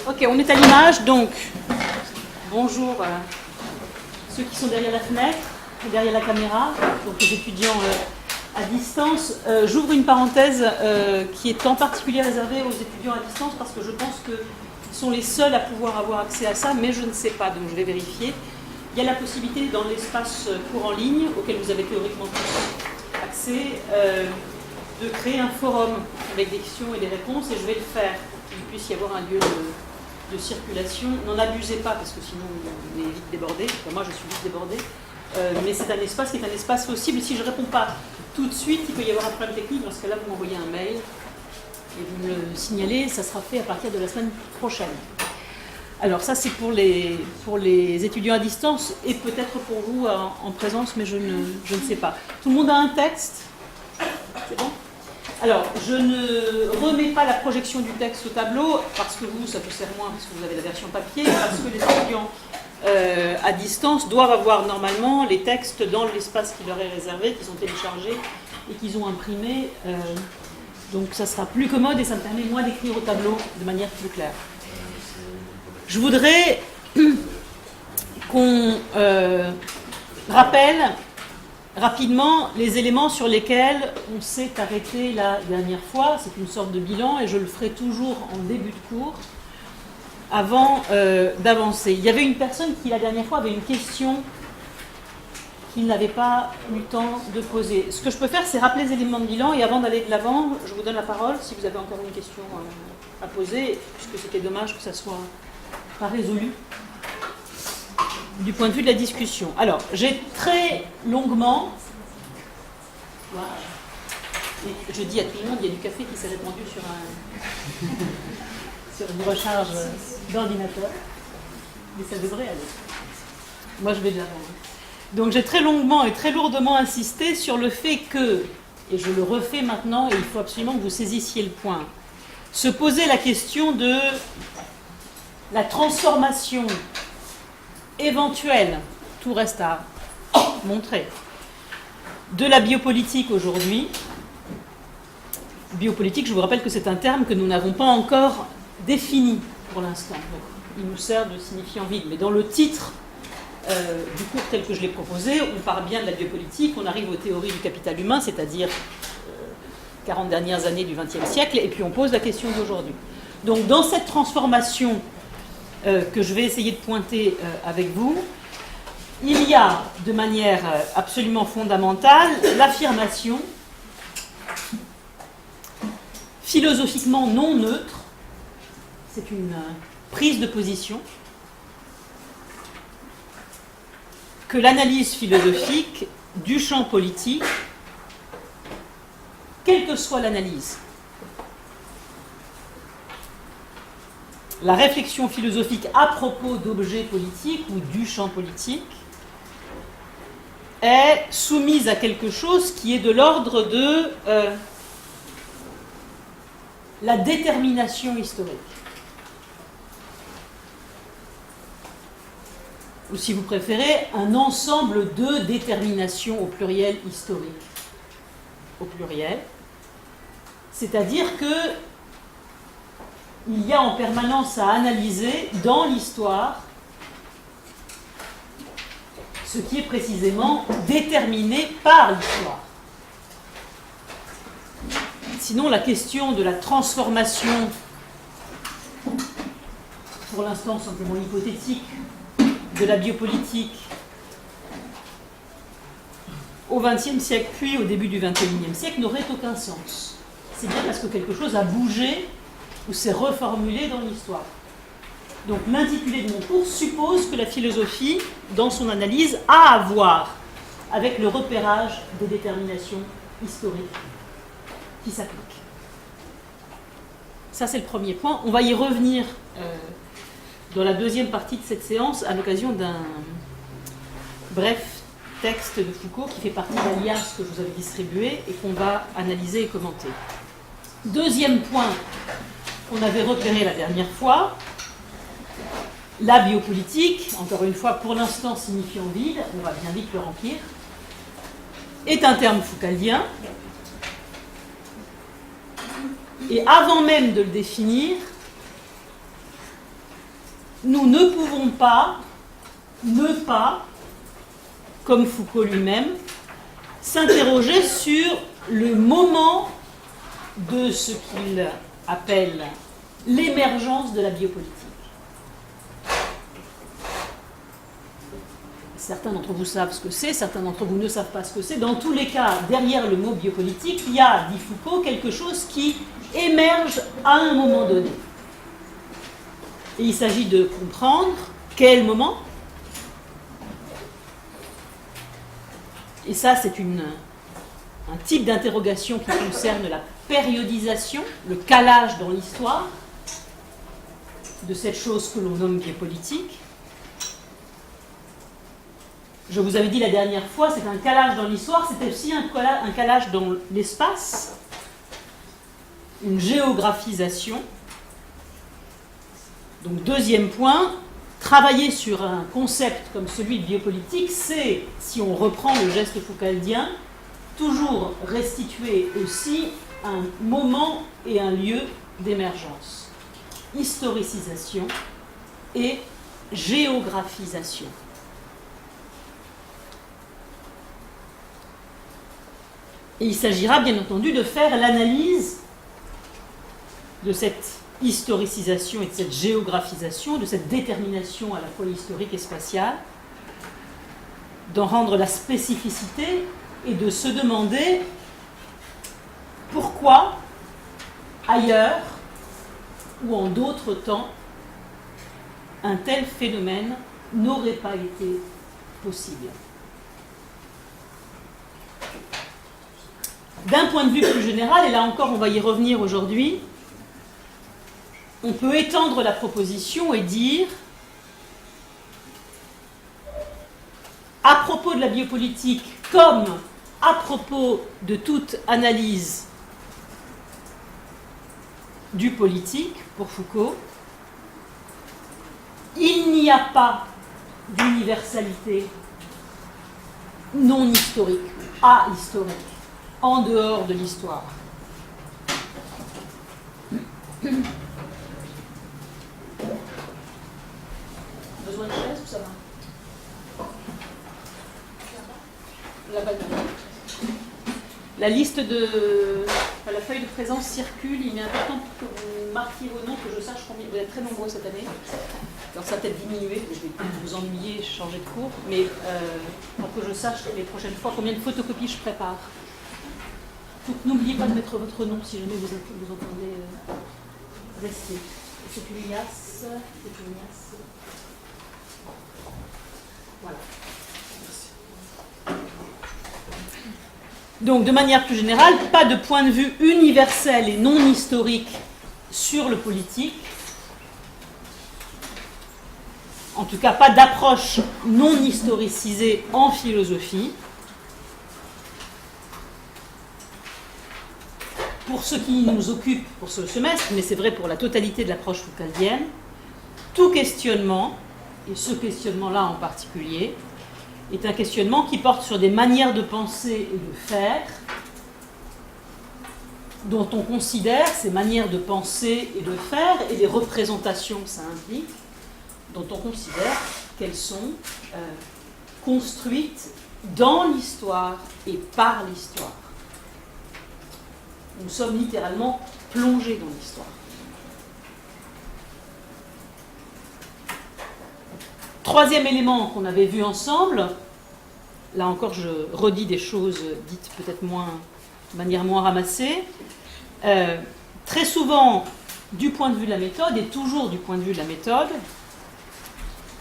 Ok, on est à l'image, donc bonjour ceux qui sont derrière la fenêtre, derrière la caméra, donc les étudiants à distance. J'ouvre une parenthèse qui est en particulier réservée aux étudiants à distance parce que je pense qu'ils sont les seuls à pouvoir avoir accès à ça, mais je ne sais pas, donc je vais vérifier. Il y a la possibilité dans l'espace cours en ligne, auquel vous avez théoriquement tous accès, de créer un forum avec des questions et des réponses, et je vais le faire pour qu'il puisse y avoir un lieu de circulation. N'en abusez pas, parce que sinon on est vite débordé. Enfin, moi je suis vite débordée. Mais c'est un espace qui est un espace possible. Si je ne réponds pas tout de suite, il peut y avoir un problème technique. Dans ce cas-là, vous m'envoyez un mail et vous me le signalez. Ça sera fait à partir de la semaine prochaine. Alors ça, c'est pour les étudiants à distance et peut-être pour vous en présence, mais je ne sais pas. Tout le monde a un texte? C'est bon? Alors, je ne remets pas la projection du texte au tableau, parce que vous, ça vous sert moins, parce que vous avez la version papier, parce que les étudiants à distance doivent avoir normalement les textes dans l'espace qui leur est réservé, qu'ils ont téléchargés et qu'ils ont imprimé. Donc ça sera plus commode et ça me permet moi d'écrire au tableau de manière plus claire. Je voudrais qu'on rappelle rapidement les éléments sur lesquels on s'est arrêté la dernière fois. C'est une sorte de bilan et je le ferai toujours en début de cours avant d'avancer. Il y avait une personne qui la dernière fois avait une question qu'il n'avait pas eu le temps de poser. Ce que je peux faire, c'est rappeler les éléments de bilan et avant d'aller de l'avant, je vous donne la parole si vous avez encore une question à poser, puisque c'était dommage que ça soit pas résolu du point de vue de la discussion. Alors, j'ai très longuement, voilà, et je dis à tout le monde, il y a du café qui s'est répandu sur une recharge d'ordinateur, mais ça devrait aller. Moi, je vais de l'avant. Donc, j'ai très longuement et très lourdement insisté sur le fait que, et je le refais maintenant, et il faut absolument que vous saisissiez le point, se poser la question de la transformation éventuelle, tout reste à montrer, de la biopolitique aujourd'hui. Biopolitique, je vous rappelle que c'est un terme que nous n'avons pas encore défini pour l'instant. Donc, il nous sert de signifiant vide. Mais dans le titre du cours tel que je l'ai proposé, on parle bien de la biopolitique, on arrive aux théories du capital humain, c'est-à-dire 40 dernières années du XXe siècle, et puis on pose la question d'aujourd'hui. Donc dans cette transformation que je vais essayer de pointer avec vous, il y a de manière absolument fondamentale l'affirmation philosophiquement non neutre, c'est une prise de position, que l'analyse philosophique du champ politique, quelle que soit l'analyse, la réflexion philosophique à propos d'objets politiques ou du champ politique est soumise à quelque chose qui est de l'ordre de la détermination historique. Ou si vous préférez, un ensemble de déterminations au pluriel historiques. Au pluriel. C'est-à-dire que il y a en permanence à analyser dans l'histoire ce qui est précisément déterminé par l'histoire. Sinon, la question de la transformation, pour l'instant simplement hypothétique, de la biopolitique au XXe siècle, puis au début du XXIe siècle, n'aurait aucun sens. C'est bien parce que quelque chose a bougé ou s'est reformulé dans l'histoire. Donc l'intitulé de mon cours suppose que la philosophie, dans son analyse, a à voir avec le repérage des déterminations historiques qui s'appliquent. Ça, c'est le premier point. On va y revenir dans la deuxième partie de cette séance à l'occasion d'un bref texte de Foucault qui fait partie d'un l'alias que je vous avais distribué et qu'on va analyser et commenter. Deuxième point qu'on avait repéré la dernière fois, la biopolitique, encore une fois pour l'instant signifiant vide, on va bien vite le remplir, est un terme foucaldien Et avant même de le définir, nous ne pouvons pas ne pas, comme Foucault lui-même, s'interroger sur le moment de ce qu'il appelle l'émergence de la biopolitique. Certains d'entre vous savent ce que c'est, certains d'entre vous ne savent pas ce que c'est. Dans tous les cas, derrière le mot biopolitique, il y a, dit Foucault, quelque chose qui émerge à un moment donné. Et il s'agit de comprendre quel moment. Et ça, c'est un type d'interrogation qui concerne la périodisation, le calage dans l'histoire de cette chose que l'on nomme biopolitique. Je vous avais dit la dernière fois, c'est un calage dans l'histoire, c'est aussi un calage dans l'espace, une géographisation. Donc, deuxième point, travailler sur un concept comme celui de biopolitique, c'est, si on reprend le geste foucaldien, toujours restituer aussi un moment et un lieu d'émergence. Historicisation et géographisation. Et il s'agira bien entendu de faire l'analyse de cette historicisation et de cette géographisation, de cette détermination à la fois historique et spatiale, d'en rendre la spécificité et de se demander pourquoi ailleurs ou en d'autres temps un tel phénomène n'aurait pas été possible. D'un point de vue plus général, et là encore on va y revenir aujourd'hui, on peut étendre la proposition et dire, à propos de la biopolitique, comme à propos de toute analyse du politique, pour Foucault, il n'y a pas d'universalité non historique, ahistorique, en dehors de l'histoire. Besoin de chaise ou ça va? La liste de... la feuille de présence circule, il est important que vous marquiez vos noms, que je sache combien... Vous êtes très nombreux cette année. Alors ça a peut-être diminué, je vais peut-être vous ennuyer, changer de cours, mais pour que je sache les prochaines fois combien de photocopies je prépare. Donc n'oubliez pas de mettre votre nom si jamais vous entendez rester. C'est une liasse. Voilà. Donc, de manière plus générale, pas de point de vue universel et non historique sur le politique. En tout cas, pas d'approche non historicisée en philosophie. Pour ce qui nous occupe pour ce semestre, mais c'est vrai pour la totalité de l'approche foucaldienne, tout questionnement, et ce questionnement-là en particulier, est un questionnement qui porte sur des manières de penser et de faire, dont on considère ces manières de penser et de faire, et les représentations que ça implique, dont on considère qu'elles sont construites dans l'histoire et par l'histoire. Nous sommes littéralement plongés dans l'histoire. Troisième élément qu'on avait vu ensemble, là encore je redis des choses dites peut-être de manière moins ramassée, très souvent du point de vue de la méthode et toujours du point de vue de la méthode,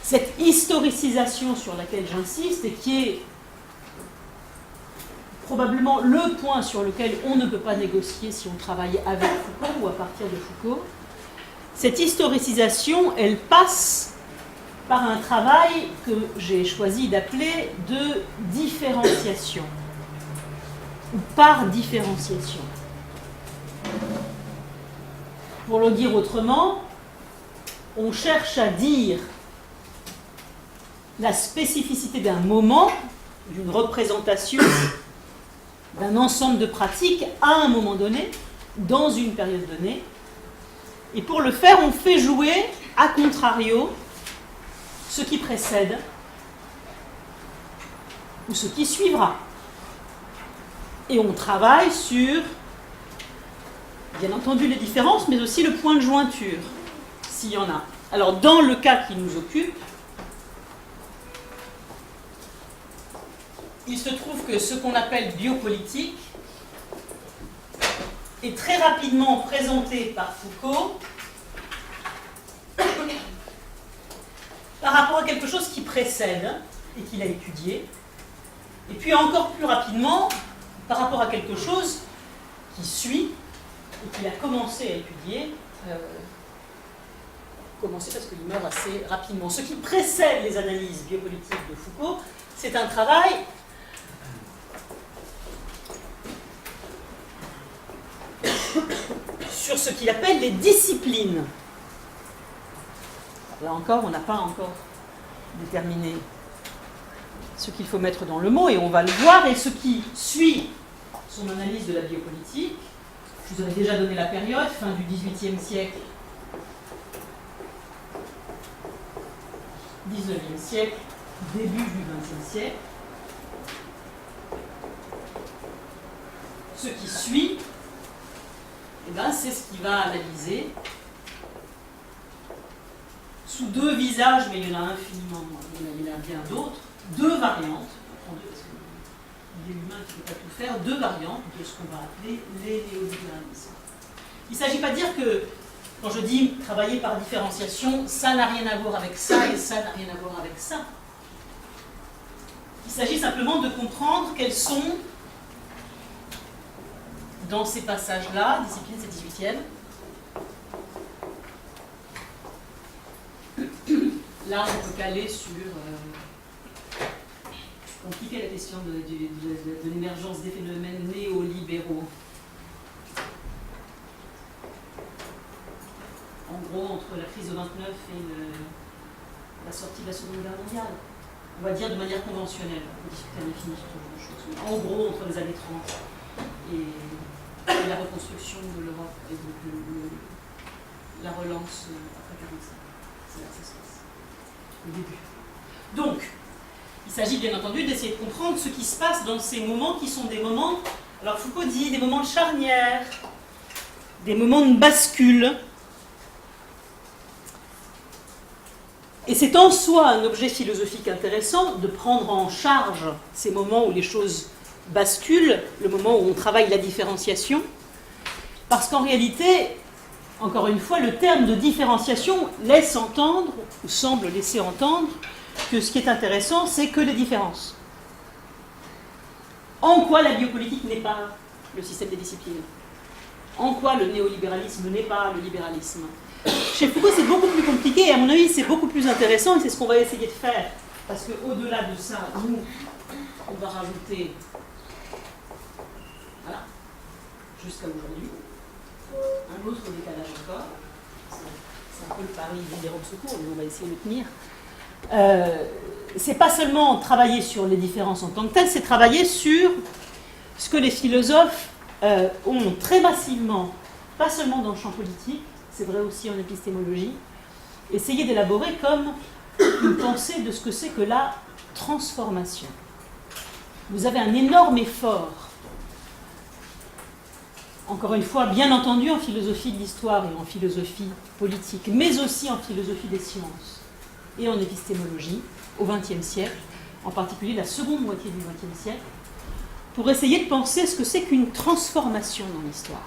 cette historicisation sur laquelle j'insiste et qui est probablement le point sur lequel on ne peut pas négocier si on travaille avec Foucault ou à partir de Foucault, cette historicisation, elle passe par un travail que j'ai choisi d'appeler de différenciation, ou par différenciation. Pour le dire autrement, on cherche à dire la spécificité d'un moment, d'une représentation, d'un ensemble de pratiques à un moment donné, dans une période donnée. Et pour le faire, on fait jouer, à contrario, ce qui précède ou ce qui suivra. Et on travaille sur, bien entendu, les différences, mais aussi le point de jointure, s'il y en a. Alors, dans le cas qui nous occupe, il se trouve que ce qu'on appelle biopolitique est très rapidement présenté par Foucault par rapport à quelque chose qui précède et qu'il a étudié, et puis encore plus rapidement par rapport à quelque chose qui suit et qu'il a commencé à étudier, commencé parce qu'il meurt assez rapidement. Ce qui précède les analyses biopolitiques de Foucault, c'est un travail sur ce qu'il appelle les disciplines. Là encore, on n'a pas encore déterminé ce qu'il faut mettre dans le mot, et on va le voir, et ce qui suit son analyse de la biopolitique. Je vous avais déjà donné la période, fin du XVIIIe siècle, XIXe siècle, début du XXe siècle. Ce qui suit, eh ben, c'est ce qui va analyser sous deux visages, mais il y en a infiniment, il y en a bien d'autres, deux variantes, parce qu'il est humain qui ne peut pas tout faire, deux variantes de ce qu'on va appeler les néolibéralismes. Il ne s'agit pas de dire que, quand je dis travailler par différenciation, ça n'a rien à voir avec ça et ça n'a rien à voir avec ça. Il s'agit simplement de comprendre quels sont, dans ces passages-là, discipline c'est 18e, là on peut caler sur compliquer la question de l'émergence des phénomènes néolibéraux. En gros, entre la crise de 29 et la sortie de la Seconde Guerre mondiale. On va dire de manière conventionnelle, on peut discuter à l'infini sur ce genre de choses. En gros, entre les années 30 et la reconstruction de l'Europe et la relance après 45. C'est là que ça se passe. Le début. Donc, il s'agit bien entendu d'essayer de comprendre ce qui se passe dans ces moments qui sont des moments, alors Foucault dit des moments de charnière, des moments de bascule. Et c'est en soi un objet philosophique intéressant de prendre en charge ces moments où les choses basculent, le moment où on travaille la différenciation, parce qu'en réalité, encore une fois, le terme de différenciation laisse entendre, ou semble laisser entendre, que ce qui est intéressant, c'est que les différences. En quoi la biopolitique n'est pas le système des disciplines? En quoi le néolibéralisme n'est pas le libéralisme? Chez Foucault, c'est beaucoup plus compliqué, et à mon avis, c'est beaucoup plus intéressant, et c'est ce qu'on va essayer de faire. Parce qu'au-delà de ça, nous, on va rajouter, voilà, jusqu'à aujourd'hui, un autre décalage encore. C'est un peu le pari des héros de secours, mais on va essayer de le tenir. C'est pas seulement travailler sur les différences en tant que telles, c'est travailler sur ce que les philosophes ont très massivement, pas seulement dans le champ politique, c'est vrai aussi en épistémologie, essayer d'élaborer comme une pensée de ce que c'est que la transformation. Vous avez un énorme effort, encore une fois, bien entendu en philosophie de l'histoire et en philosophie politique, mais aussi en philosophie des sciences et en épistémologie, au XXe siècle, en particulier la seconde moitié du XXe siècle, pour essayer de penser ce que c'est qu'une transformation dans l'histoire.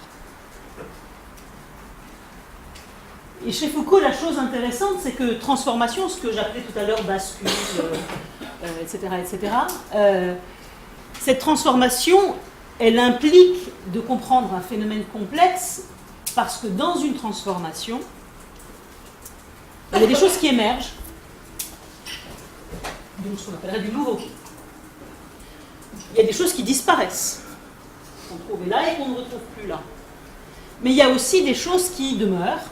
Et chez Foucault, la chose intéressante, c'est que transformation, ce que j'appelais tout à l'heure bascule, etc., cette transformation, elle implique de comprendre un phénomène complexe, parce que dans une transformation, il y a des choses qui émergent, donc ce qu'on appellerait du nouveau. Il y a des choses qui disparaissent, qu'on trouvait là et qu'on ne retrouve plus là. Mais il y a aussi des choses qui demeurent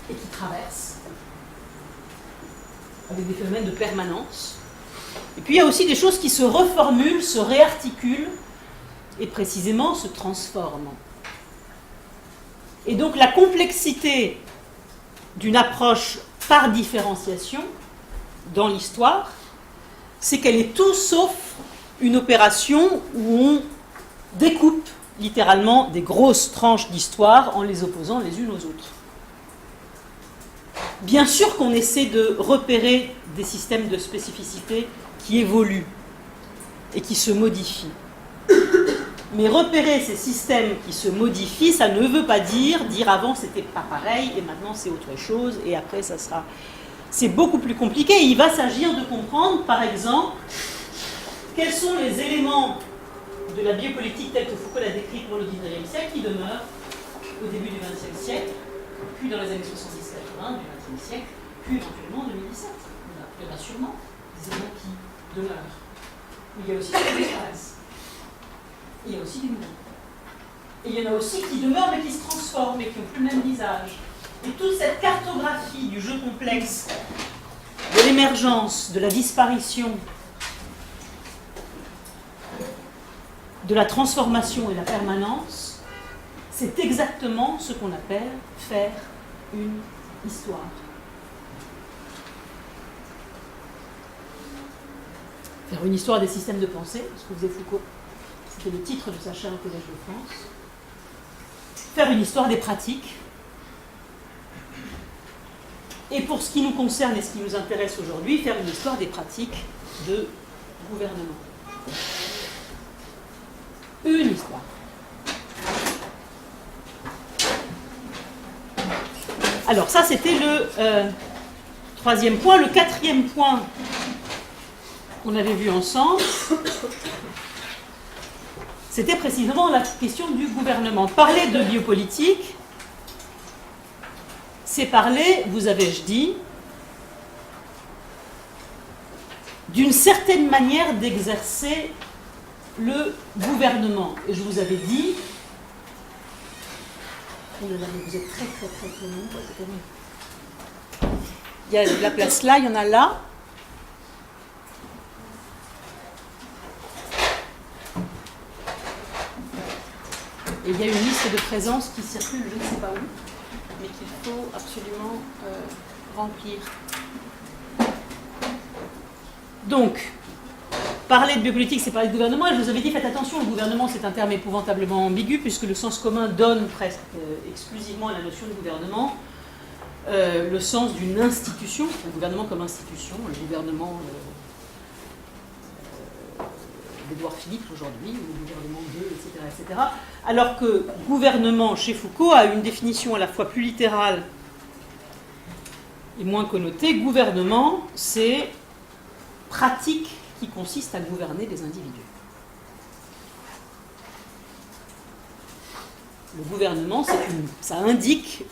et qui traversent, avec des phénomènes de permanence. Et puis il y a aussi des choses qui se reformulent, se réarticulent et précisément se transforme. Et donc la complexité d'une approche par différenciation dans l'histoire, c'est qu'elle est tout sauf une opération où on découpe littéralement des grosses tranches d'histoire en les opposant les unes aux autres. Bien sûr qu'on essaie de repérer des systèmes de spécificité qui évoluent et qui se modifient. Mais repérer ces systèmes qui se modifient, ça ne veut pas dire avant c'était pas pareil et maintenant c'est autre chose et après ça sera... C'est beaucoup plus compliqué. Il va s'agir de comprendre, par exemple, quels sont les éléments de la biopolitique telle que Foucault l'a décrite pour le XIXe siècle qui demeurent au début du XXe siècle, puis dans les années 70-80 du XXe siècle, puis éventuellement en 2017. Il y en a sûrement des éléments qui demeurent. Il y a aussi des espaces. Il y a aussi des mouvements. Et il y en a aussi qui demeurent mais qui se transforment et qui n'ont plus le même visage. Et toute cette cartographie du jeu complexe, de l'émergence, de la disparition, de la transformation et de la permanence, c'est exactement ce qu'on appelle faire une histoire. Faire une histoire des systèmes de pensée, ce que faisait Foucault. C'était le titre de sa chaire au Collège de France. Faire une histoire des pratiques. Et pour ce qui nous concerne et ce qui nous intéresse aujourd'hui, faire une histoire des pratiques de gouvernement. Une histoire. Alors ça, c'était le troisième point. Le quatrième point qu'on avait vu ensemble, c'était précisément la question du gouvernement. Parler de biopolitique, c'est parler, vous avais-je dit, d'une certaine manière d'exercer le gouvernement. Et je vous avais dit... Oh là là, mais vous êtes très nombreux. Il y a de la place là, il y en a là. Et il y a une liste de présence qui circule, je ne sais pas où, mais qu'il faut absolument remplir. Donc, parler de biopolitique, c'est parler de gouvernement. Et je vous avais dit, faites attention, le gouvernement, c'est un terme épouvantablement ambigu, puisque le sens commun donne presque exclusivement à la notion de gouvernement le sens d'une institution, le gouvernement comme institution, le gouvernement d'Édouard Philippe aujourd'hui, le gouvernement d'eux, etc., etc. Alors que gouvernement, chez Foucault, a une définition à la fois plus littérale et moins connotée. Gouvernement, c'est pratique qui consiste à gouverner des individus. Le gouvernement, ça indique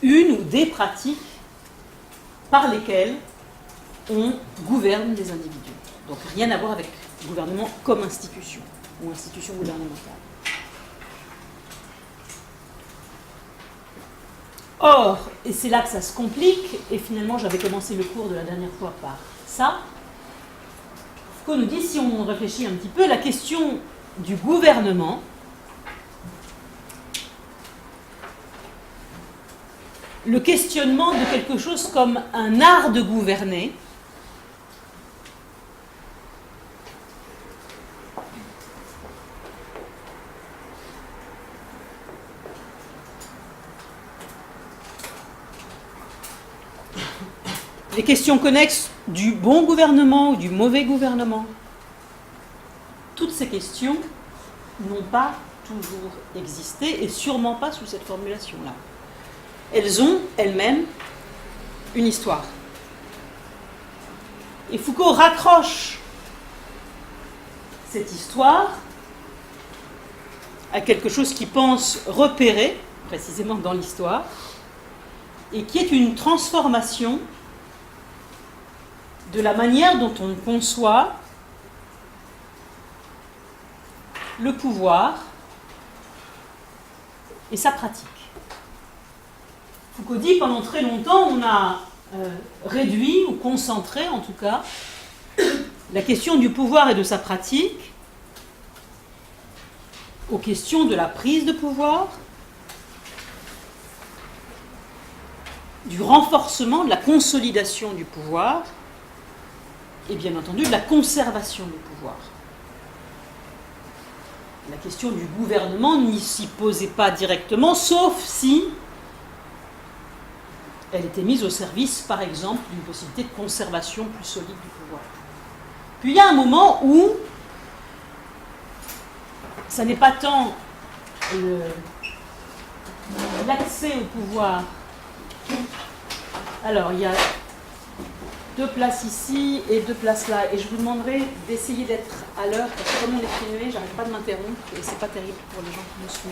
une ou des pratiques par lesquelles on gouverne des individus. Donc rien à voir avec le gouvernement comme institution ou institution gouvernementale. Or, et c'est là que ça se complique, et finalement j'avais commencé le cours de la dernière fois par ça, Foucault nous dit, si on réfléchit un petit peu, la question du gouvernement le questionnement de quelque chose comme un art de gouverner les questions connexes du bon gouvernement ou du mauvais gouvernement. Toutes ces questions n'ont pas toujours existé et sûrement pas sous cette formulation-là. Elles ont elles-mêmes une histoire. Et Foucault raccroche cette histoire à quelque chose qu'il pense repérer, précisément dans l'histoire, et qui est une transformation de la manière dont on conçoit le pouvoir et sa pratique. Foucault dit, pendant très longtemps, on a réduit, ou concentré en tout cas, la question du pouvoir et de sa pratique aux questions de la prise de pouvoir, du renforcement, de la consolidation du pouvoir, et bien entendu de la conservation du pouvoir. La question du gouvernement n'y s'y posait pas directement, sauf si elle était mise au service, par exemple, d'une possibilité de conservation plus solide du pouvoir. Puis il y a un moment où ça n'est pas tant l'accès au pouvoir. Alors, il y a 2 places ici et 2 places là. Et je vous demanderai d'essayer d'être à l'heure, parce que comme on est filmé, j'arrête pas de m'interrompre et c'est pas terrible pour les gens qui me suivent.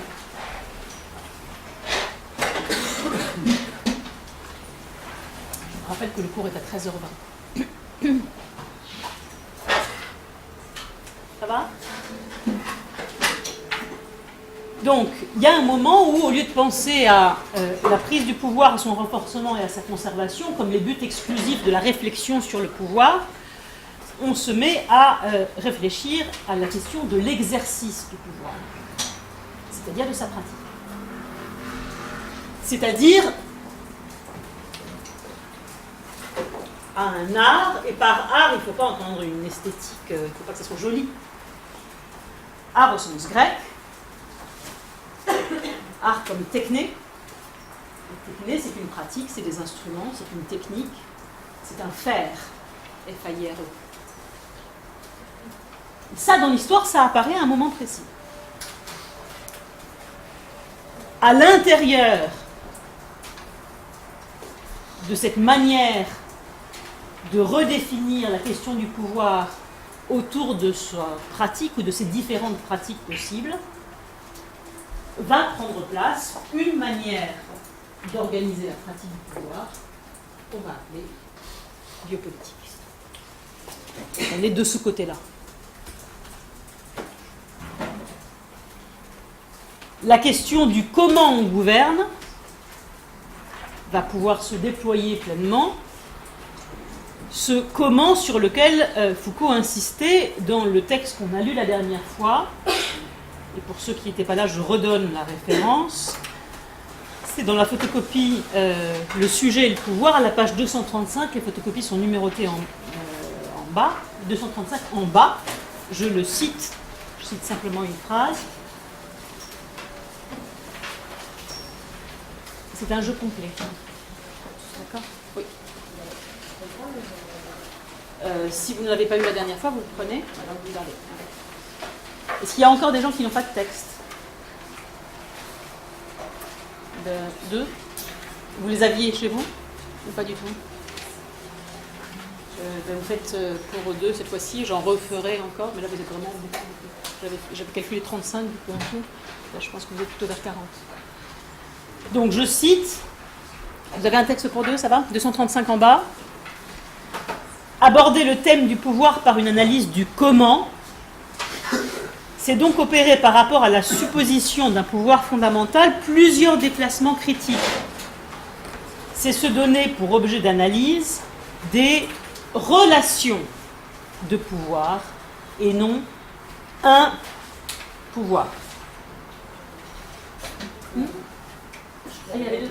Je rappelle que le cours est à 13h20. Ça va ? Donc, il y a un moment où, au lieu de penser à la prise du pouvoir, à son renforcement et à sa conservation, comme les buts exclusifs de la réflexion sur le pouvoir, on se met à réfléchir à la question de l'exercice du pouvoir, c'est-à-dire de sa pratique. C'est-à-dire à un art, et par art, il ne faut pas entendre une esthétique, il ne faut pas que ça soit joli. Art au sens grec, art comme techné. Le techné, c'est une pratique, c'est des instruments, c'est une technique, c'est un faire, F-A-I-R-E. Ça, dans l'histoire, ça apparaît à un moment précis. À l'intérieur de cette manière de redéfinir la question du pouvoir autour de sa pratique ou de ses différentes pratiques possibles, va prendre place une manière d'organiser la pratique du pouvoir qu'on va appeler biopolitique. On est de ce côté-là. La question du comment on gouverne va pouvoir se déployer pleinement. Ce comment sur lequel Foucault insistait dans le texte qu'on a lu la dernière fois, et pour ceux qui n'étaient pas là, je redonne la référence, c'est dans la photocopie Le sujet et le pouvoir, à la page 235, les photocopies sont numérotées en bas, 235 en bas, je cite simplement une phrase. C'est un jeu complet. D'accord ? Oui. Si vous ne l'avez pas eu la dernière fois, vous le prenez. Alors vous regardez. Est-ce qu'il y a encore des gens qui n'ont pas de texte ? Deux ? Vous les aviez chez vous ? Ou pas du tout ? Vous faites pour 2 cette fois-ci, j'en referai encore, mais là vous êtes vraiment beaucoup. J'avais calculé 35 du coup en tout. Là je pense que vous êtes plutôt vers 40. Donc je cite, vous avez un texte pour 2, ça va ? 235 en bas. Aborder le thème du pouvoir par une analyse du comment, c'est donc opérer par rapport à la supposition d'un pouvoir fondamental plusieurs déplacements critiques. C'est se donner pour objet d'analyse des relations de pouvoir et non un pouvoir. Il y avait 2.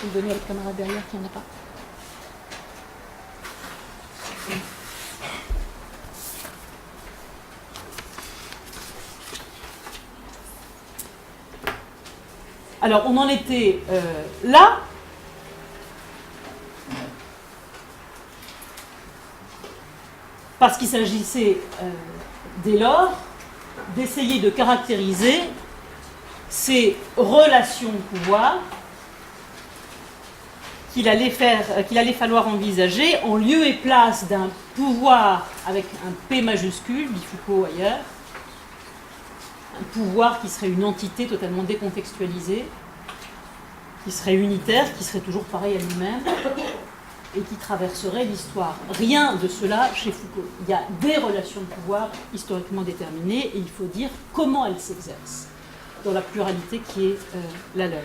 Vous le donnez à votre camarade derrière qui n'en a pas. Alors, on en était là. Parce qu'il s'agissait dès lors d'essayer de caractériser ces relations de pouvoir qu'il allait falloir envisager en lieu et place d'un pouvoir avec un P majuscule, dit Foucault ailleurs, un pouvoir qui serait une entité totalement décontextualisée, qui serait unitaire, qui serait toujours pareil à lui-même, et qui traverserait l'histoire. Rien de cela chez Foucault. Il y a des relations de pouvoir historiquement déterminées, et il faut dire comment elles s'exercent, dans la pluralité qui est la leur.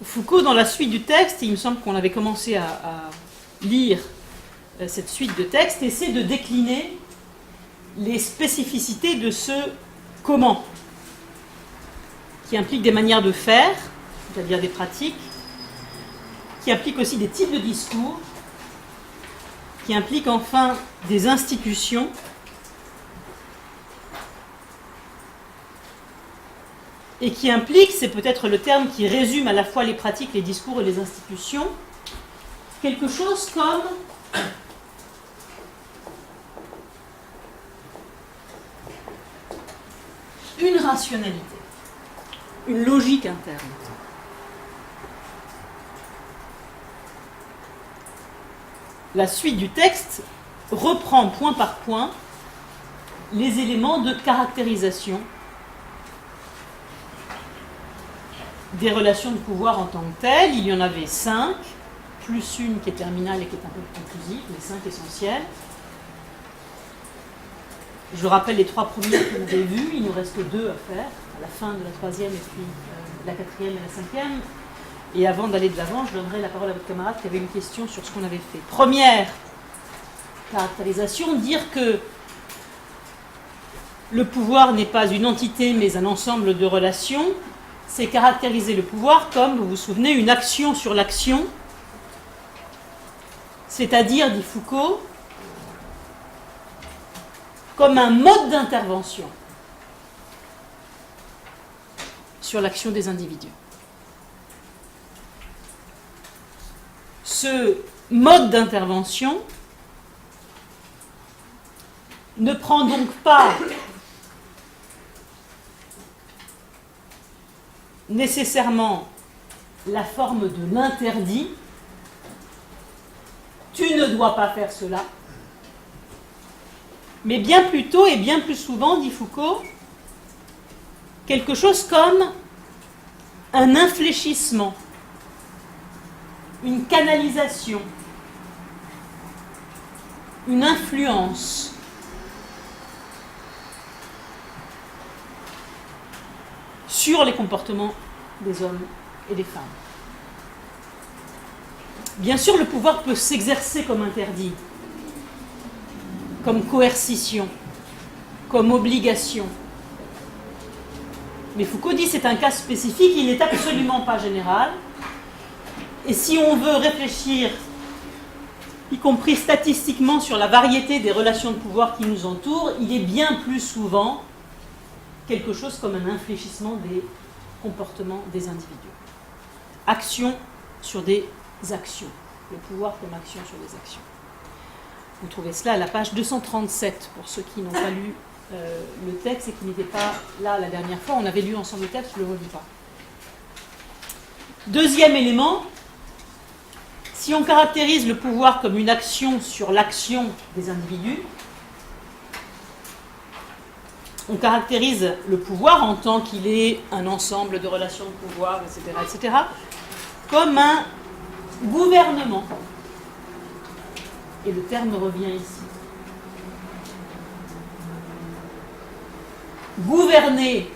Foucault, dans la suite du texte, il me semble qu'on avait commencé à lire cette suite de textes, essaie de décliner les spécificités de ce comment, qui implique des manières de faire, c'est-à-dire des pratiques, qui implique aussi des types de discours, qui implique enfin des institutions, et qui implique, c'est peut-être le terme qui résume à la fois les pratiques, les discours et les institutions, quelque chose comme une rationalité, une logique interne. La suite du texte reprend point par point les éléments de caractérisation des relations de pouvoir en tant que telles. Il y en avait 5, plus une qui est terminale et qui est un peu conclusive, les 5 essentiels. Je rappelle les 3 premiers que vous avez vus, il nous reste 2 à faire, à la fin de la 3e et puis la 4e et la 5e. Et avant d'aller de l'avant, je donnerai la parole à votre camarade qui avait une question sur ce qu'on avait fait. Première caractérisation, dire que le pouvoir n'est pas une entité mais un ensemble de relations, c'est caractériser le pouvoir comme, vous vous souvenez, une action sur l'action, c'est-à-dire, dit Foucault, comme un mode d'intervention sur l'action des individus. Ce mode d'intervention ne prend donc pas nécessairement la forme de l'interdit. Tu ne dois pas faire cela. Mais bien plus tôt et bien plus souvent, dit Foucault, quelque chose comme un infléchissement, une canalisation, une influence. Sur les comportements des hommes et des femmes. Bien sûr, le pouvoir peut s'exercer comme interdit, comme coercition, comme obligation. Mais Foucault dit que c'est un cas spécifique, il n'est absolument pas général. Et si on veut réfléchir, y compris statistiquement, sur la variété des relations de pouvoir qui nous entourent, il est bien plus souvent quelque chose comme un infléchissement des comportements des individus. Action sur des actions. Le pouvoir comme action sur des actions. Vous trouvez cela à la page 237, pour ceux qui n'ont pas lu le texte et qui n'étaient pas là la dernière fois. On avait lu ensemble le texte, je ne le relis pas. Deuxième élément, si on caractérise le pouvoir comme une action sur l'action des individus, on caractérise le pouvoir en tant qu'il est un ensemble de relations de pouvoir, etc., comme un gouvernement. Et le terme revient ici. Gouverner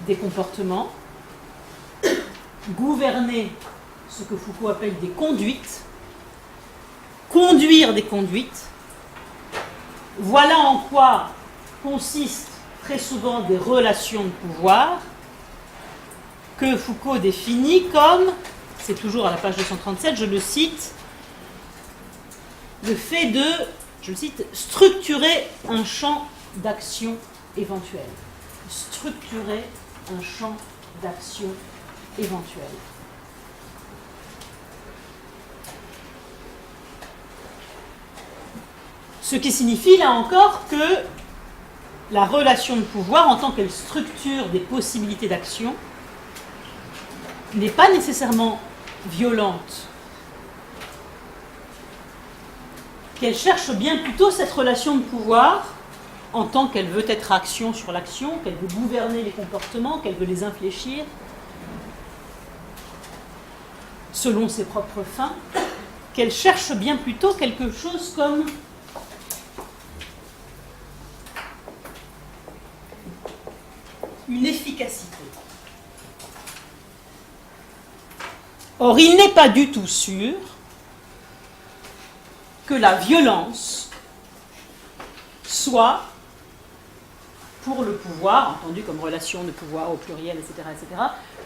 des comportements, gouverner ce que Foucault appelle des conduites, conduire des conduites, voilà en quoi consistent très souvent des relations de pouvoir que Foucault définit comme, c'est toujours à la page 237, je le cite, le fait de, je le cite, structurer un champ d'action éventuel. Structurer un champ d'action éventuel. Ce qui signifie, là encore, que la relation de pouvoir, en tant qu'elle structure des possibilités d'action, n'est pas nécessairement violente. Qu'elle cherche bien plutôt cette relation de pouvoir en tant qu'elle veut être action sur l'action, qu'elle veut gouverner les comportements, qu'elle veut les infléchir selon ses propres fins, qu'elle cherche bien plutôt quelque chose comme une efficacité. Or, il n'est pas du tout sûr que la violence soit, pour le pouvoir, entendu comme relation de pouvoir au pluriel, etc.,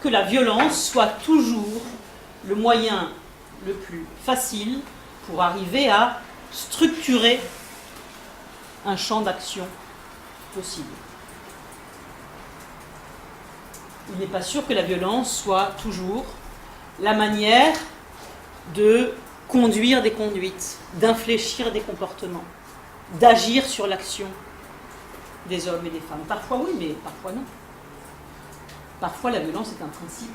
que la violence soit toujours le moyen le plus facile pour arriver à structurer un champ d'action possible. Il n'est pas sûr que la violence soit toujours la manière de conduire des conduites, d'infléchir des comportements, d'agir sur l'action des hommes et des femmes. Parfois oui, mais parfois non. Parfois la violence est un principe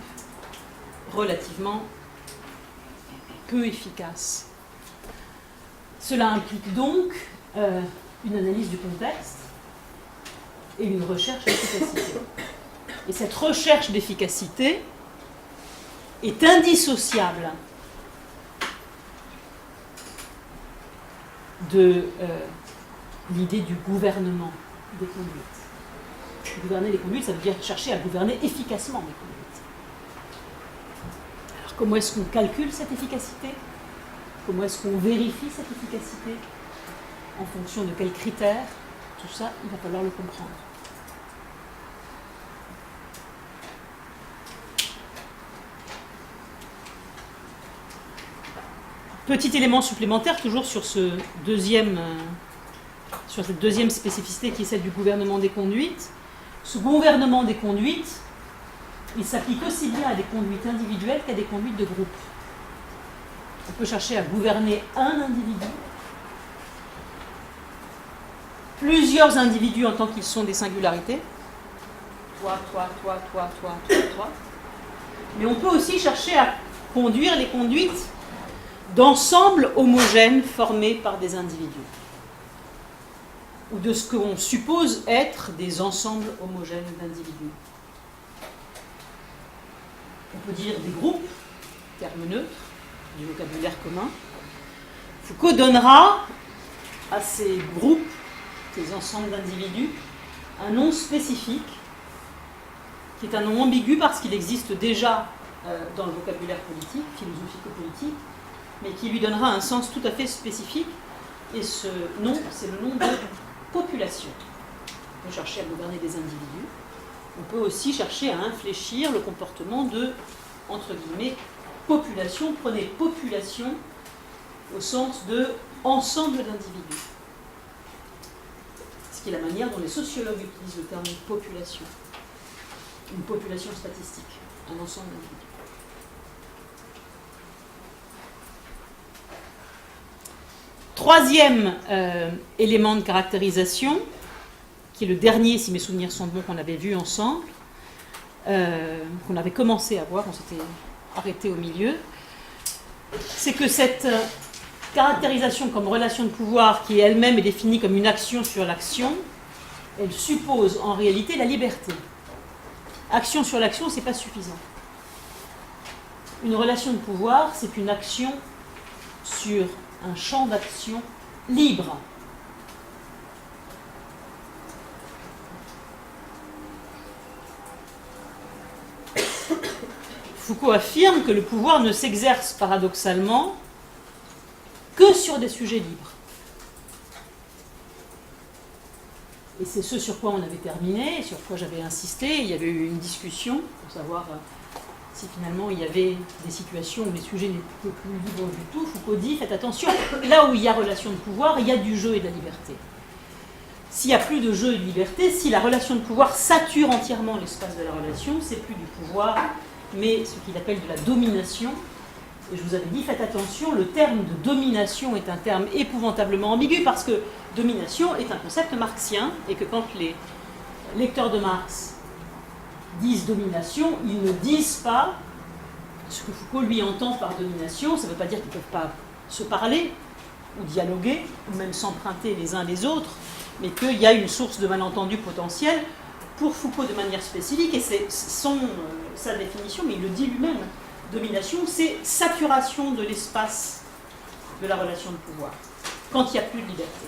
relativement peu efficace. Cela implique donc une analyse du contexte et une recherche d'efficacité. Et cette recherche d'efficacité est indissociable de l'idée du gouvernement des conduites. Gouverner les conduites, ça veut dire chercher à gouverner efficacement les conduites. Alors comment est-ce qu'on calcule cette efficacité? Comment est-ce qu'on vérifie cette efficacité? En fonction de quels critères? Tout ça, il va falloir le comprendre. Petit élément supplémentaire, toujours sur cette deuxième spécificité qui est celle du gouvernement des conduites. Ce gouvernement des conduites, il s'applique aussi bien à des conduites individuelles qu'à des conduites de groupe. On peut chercher à gouverner un individu, plusieurs individus en tant qu'ils sont des singularités. Toi. Mais on peut aussi chercher à conduire les conduites d'ensembles homogènes formés par des individus, ou de ce qu'on suppose être des ensembles homogènes d'individus. On peut dire des groupes, terme neutre, du vocabulaire commun. Foucault donnera à ces groupes, ces ensembles d'individus, un nom spécifique, qui est un nom ambigu parce qu'il existe déjà dans le vocabulaire politique, philosophico-politique, mais qui lui donnera un sens tout à fait spécifique. Et ce nom, c'est le nom de population. On peut chercher à gouverner des individus. On peut aussi chercher à infléchir le comportement de, entre guillemets, population. Prenez population au sens de ensemble d'individus. Ce qui est la manière dont les sociologues utilisent le terme population. Une population statistique, un ensemble d'individus. Troisième élément de caractérisation, qui est le dernier, si mes souvenirs sont bons, qu'on avait vu ensemble, qu'on avait commencé à voir, on s'était arrêté au milieu, c'est que cette caractérisation comme relation de pouvoir, qui elle-même est définie comme une action sur l'action, elle suppose en réalité la liberté. Action sur l'action, ce n'est pas suffisant. Une relation de pouvoir, c'est une action sur un champ d'action libre. Foucault affirme que le pouvoir ne s'exerce paradoxalement que sur des sujets libres. Et c'est ce sur quoi on avait terminé, sur quoi j'avais insisté. Il y avait eu une discussion pour savoir si finalement il y avait des situations où les sujets n'étaient plus libres du tout. Foucault dit, faites attention, là où il y a relation de pouvoir, il y a du jeu et de la liberté. S'il n'y a plus de jeu et de liberté, si la relation de pouvoir sature entièrement l'espace de la relation, c'est plus du pouvoir, mais ce qu'il appelle de la domination. Et je vous avais dit, faites attention, le terme de domination est un terme épouvantablement ambigu, parce que domination est un concept marxien, et que quand les lecteurs de Marx disent domination, ils ne disent pas ce que Foucault lui entend par domination. Ça ne veut pas dire qu'ils ne peuvent pas se parler, ou dialoguer, ou même s'emprunter les uns les autres, mais qu'il y a une source de malentendu potentiel pour Foucault de manière spécifique, et c'est sa définition, mais il le dit lui-même. Domination, c'est saturation de l'espace de la relation de pouvoir, quand il n'y a plus de liberté.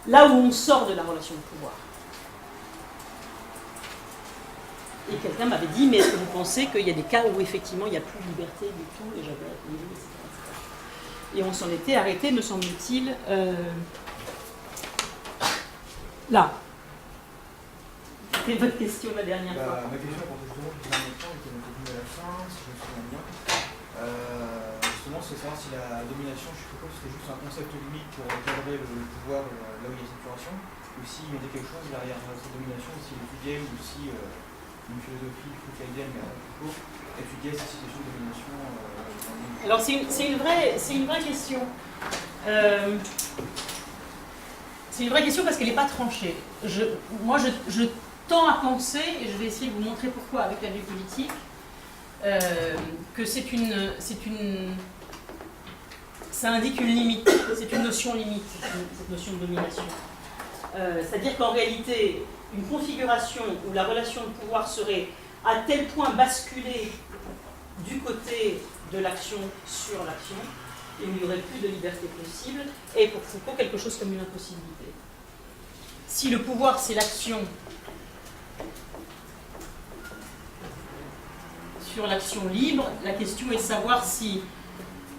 Là où on sort de la relation de pouvoir. Et quelqu'un m'avait dit, mais est-ce que vous pensez qu'il y a des cas où effectivement il n'y a plus de liberté du tout, et j'avais répondu, etc., etc. Et on s'en était arrêté, me semble-t-il, là. C'était votre question la dernière fois. Ma question portait justement sur le temps qui était venue à la fin, si je me souviens bien. Justement, c'est savoir si la domination, je suppose, c'était juste un concept limite pour cadrer le pouvoir là où il y a saturation, ou s'il y avait quelque chose derrière cette domination, s'il étudiait, ou si une philosophie foucauldienne étudiait cette situation de domination. Alors c'est une vraie question. C'est une vraie question parce qu'elle n'est pas tranchée. Moi, je tends à penser, et je vais essayer de vous montrer pourquoi avec la vie politique, que ça indique une limite, c'est une notion limite, cette notion de domination. C'est-à-dire qu'en réalité, une configuration où la relation de pouvoir serait à tel point basculée du côté de l'action sur l'action, et où il n'y aurait plus de liberté possible, est pour Foucault quelque chose comme une impossibilité. Si le pouvoir c'est l'action sur l'action libre, la question est de savoir si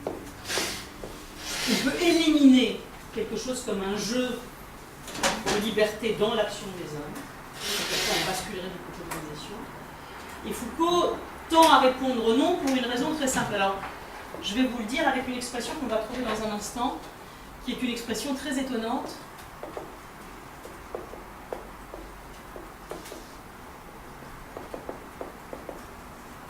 on peut éliminer quelque chose comme un jeu de liberté dans l'action des hommes, on basculerait du côté de l'organisation. Et Foucault tend à répondre non pour une raison très simple. Alors, je vais vous le dire avec une expression qu'on va trouver dans un instant, qui est une expression très étonnante.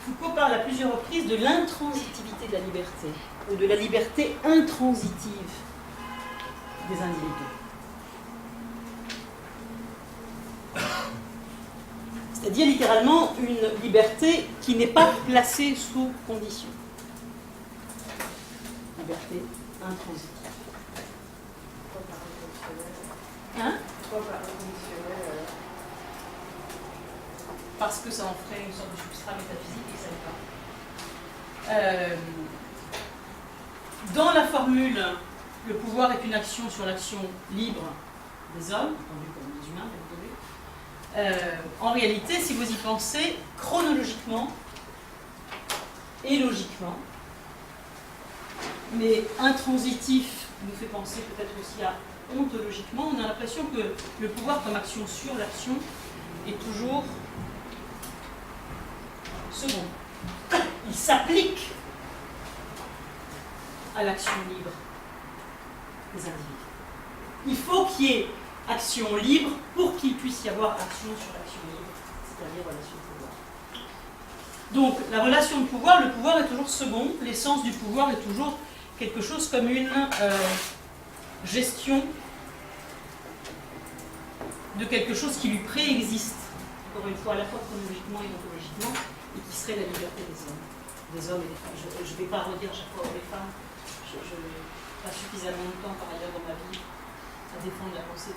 Foucault parle à plusieurs reprises de l'intransitivité de la liberté, ou de la liberté intransitive des individus. C'est-à-dire littéralement une liberté qui n'est pas placée sous condition. Liberté intransitive. Hein? Parce que ça en ferait une sorte de substrat métaphysique et ça n'est pas. Dans la formule, le pouvoir est une action sur l'action libre des hommes, entendu comme des humains, bien entendu. En réalité, si vous y pensez, chronologiquement et logiquement, mais intransitif nous fait penser peut-être aussi à ontologiquement, on a l'impression que le pouvoir comme action sur l'action est toujours second. Il s'applique à l'action libre des individus. Il faut qu'il y ait action libre pour qu'il puisse y avoir action sur l'action libre, c'est-à-dire relation de pouvoir. Donc, la relation de pouvoir, le pouvoir est toujours second, l'essence du pouvoir est toujours quelque chose comme une gestion de quelque chose qui lui préexiste, encore une fois, à la fois chronologiquement et ontologiquement, et qui serait la liberté des hommes et des femmes. Je ne vais pas redire chaque fois les femmes, je n'ai pas suffisamment de temps par ailleurs dans ma vie à défendre la pensée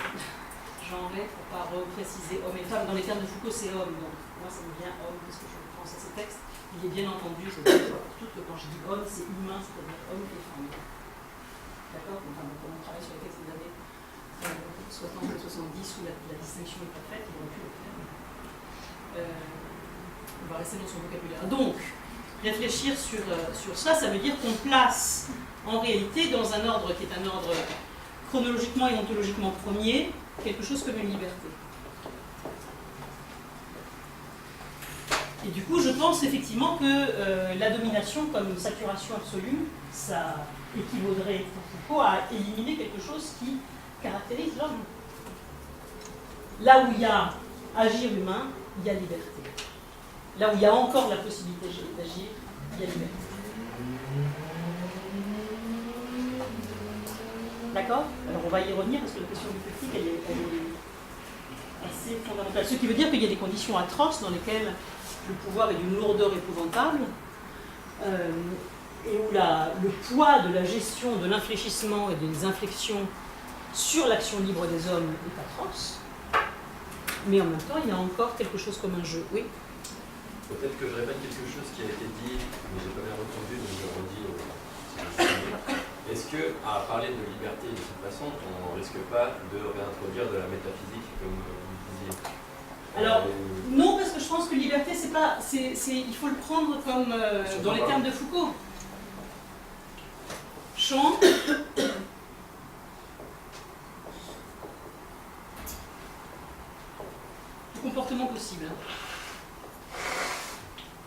genrée pour ne pas repréciser homme et femme. Dans les termes de Foucault, c'est homme, donc moi ça me vient homme, parce que je pense à ces textes. Il est bien entendu, c'est pour tout que quand je dis homme, c'est humain, c'est-à-dire homme et femme. D'accord? Enfin, quand on travaille sur les textes des années 60 et 70 où la distinction n'est pas faite, il aurait pu le faire. On va rester dans son vocabulaire. Donc, réfléchir sur ça, ça veut dire qu'on place en réalité dans un ordre qui est un ordre chronologiquement et ontologiquement premier, quelque chose comme une liberté. Et du coup, je pense effectivement que la domination comme saturation absolue, ça équivaudrait pour Foucault à éliminer quelque chose qui caractérise l'homme. Là où il y a agir humain, il y a liberté. Là où il y a encore la possibilité d'agir, il y a liberté. D'accord? Alors on va y revenir parce que la question du politique, elle est assez fondamentale. Ce qui veut dire qu'il y a des conditions atroces dans lesquelles le pouvoir est d'une lourdeur épouvantable et où le poids de la gestion de l'infléchissement et des inflexions sur l'action libre des hommes est atroce. Mais en même temps, il y a encore quelque chose comme un jeu. Oui? Peut-être que je répète quelque chose qui a été dit, mais je n'ai pas bien entendu, donc je redis. Est-ce qu'à parler de liberté de cette façon, on ne risque pas de réintroduire de la métaphysique, comme vous disiez? Alors, non, parce que je pense que liberté, c'est pas, il faut le prendre comme dans les termes de Foucault. Champ, comportement possible.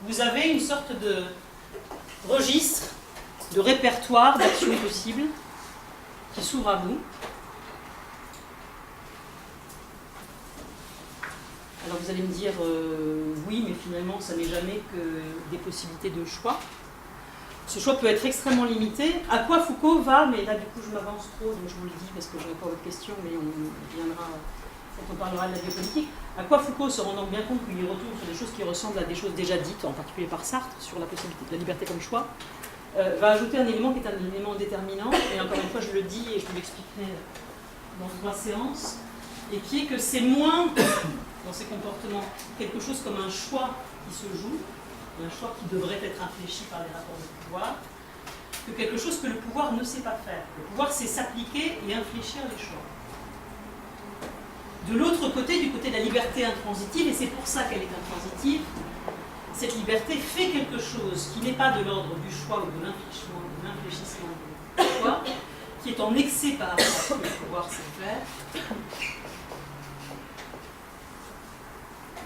Vous avez une sorte de registre, de répertoire d'actions possibles qui s'ouvre à vous. Alors vous allez me dire oui, mais finalement ça n'est jamais que des possibilités de choix. Ce choix peut être extrêmement limité. À quoi Foucault va, mais là du coup je m'avance trop, donc je vous le dis parce que je réponds à votre question, mais on viendra quand on parlera de la biopolitique. À quoi Foucault, se rendant bien compte qu'il retourne sur des choses qui ressemblent à des choses déjà dites, en particulier par Sartre, sur la possibilité de la liberté comme choix, va ajouter un élément qui est un élément déterminant, et encore une fois je le dis et je vous l'expliquerai dans 3 séances, et qui est que c'est moins, dans ces comportements, quelque chose comme un choix qui se joue, un choix qui devrait être infléchi par les rapports de pouvoir, que quelque chose que le pouvoir ne sait pas faire. Le pouvoir, c'est s'appliquer et infléchir les choix. De l'autre côté, du côté de la liberté intransitive, et c'est pour ça qu'elle est intransitive, cette liberté fait quelque chose qui n'est pas de l'ordre du choix ou de l'infléchissement du choix, qui est en excès par rapport à ce que le pouvoir sait faire.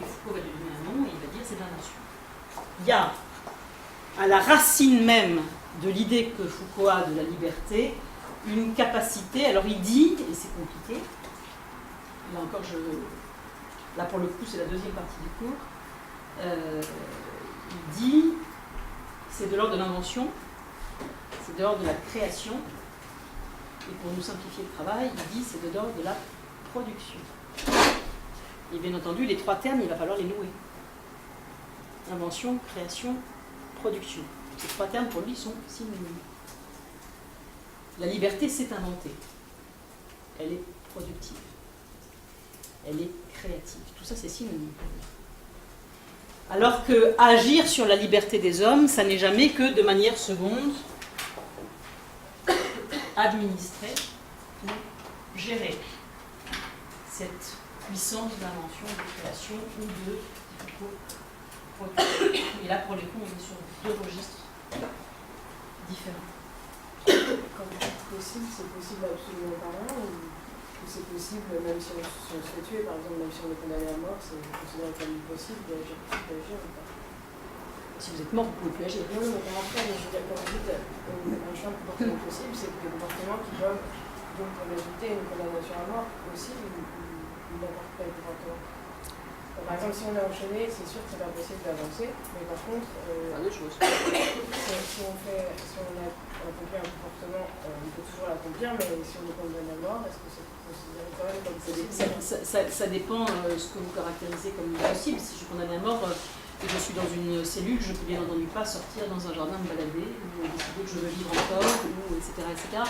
Et Foucault va lui donner un nom et il va dire c'est de l'invention. Il y a à la racine même de l'idée que Foucault a de la liberté une capacité, alors il dit, et c'est compliqué, là encore, là pour le coup c'est la deuxième partie du cours, il dit c'est de l'ordre de l'invention, c'est de l'ordre de la création, et pour nous simplifier le travail, il dit c'est de l'ordre de la production. Et bien entendu, les 3 termes, il va falloir les nouer. Invention, création, production. Ces 3 termes pour lui sont synonymes. La liberté s'est inventée. Elle est productive. Elle est créative. Tout ça, c'est synonyme. Alors que agir sur la liberté des hommes, ça n'est jamais que de manière seconde, administrer ou gérer cette puissance d'invention, de création ou de production. Et là, pour les coups, on est sur 2 registres différents. Quand vous dites possible, c'est possible absolument par là ou c'est possible même si on se fait tuer, par exemple, même si on est condamné à mort, c'est considéré comme possible d'agir ou pas? Si vous êtes mort, vous ne pouvez plus agir. Non, mais par après, je veux dire, quand vous dites un champ de comportement possible, c'est des comportements qui peuvent donc résulter une condamnation à mort possible ou n'importe quel comportement. Par exemple, si on est enchaîné, c'est sûr que c'est pas possible d'avancer, mais par contre, si on a accompli un comportement, on peut toujours l'accomplir, mais si on est condamné à mort, est-ce que c'est considéré quand même comme possible? Ça dépend ce que vous caractérisez comme possible. Si je suis condamné à mort et je suis dans une cellule, je ne peux bien entendu pas sortir dans un jardin me balader, ou décider que je veux vivre encore, ou etc., etc.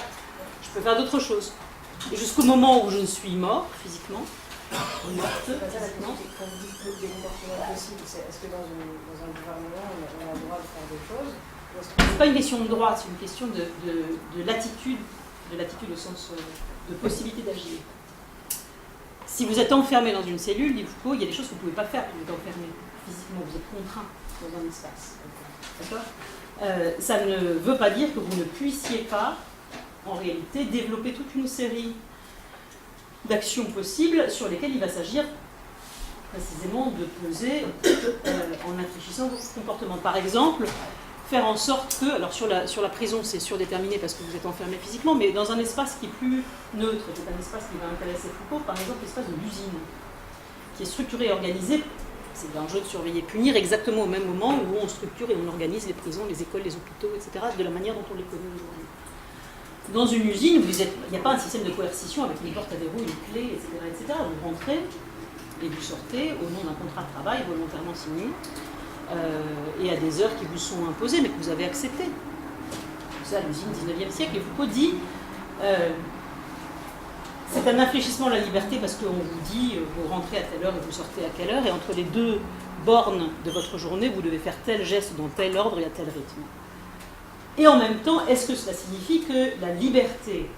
Je peux faire d'autres choses. Et jusqu'au moment où je ne suis mort, physiquement, morte, physiquement. Quand vous dites des comportements possibles, est-ce que dans un gouvernement, on a le droit de faire des choses? C'est pas une question de droit, c'est une question de latitude au sens de possibilité d'agir. Si vous êtes enfermé dans une cellule, dit Foucault, il y a des choses que vous ne pouvez pas faire quand vous êtes enfermé physiquement, vous êtes contraint dans un espace. D'accord ? Ça ne veut pas dire que vous ne puissiez pas, en réalité, développer toute une série d'actions possibles sur lesquelles il va s'agir précisément de peser en infléchissant votre comportement. Par exemple, faire en sorte que, alors sur la prison c'est surdéterminé parce que vous êtes enfermé physiquement, mais dans un espace qui est plus neutre, qui est un espace qui va intéresser Foucault, par exemple l'espace de l'usine, qui est structuré et organisé, c'est l'enjeu de surveiller et punir exactement au même moment où on structure et on organise les prisons, les écoles, les hôpitaux, etc., de la manière dont on les connaît aujourd'hui. Dans une usine, il n'y a pas un système de coercition avec une porte à verrou, une clé, etc. Vous rentrez et vous sortez au nom d'un contrat de travail volontairement signé et à des heures qui vous sont imposées, mais que vous avez acceptées. C'est à l'usine 19e siècle. Et Foucault dit c'est un infléchissement de la liberté parce qu'on vous dit vous rentrez à telle heure et vous sortez à quelle heure, et entre les 2 bornes de votre journée, vous devez faire tel geste dans tel ordre et à tel rythme. Et en même temps, est-ce que cela signifie que la liberté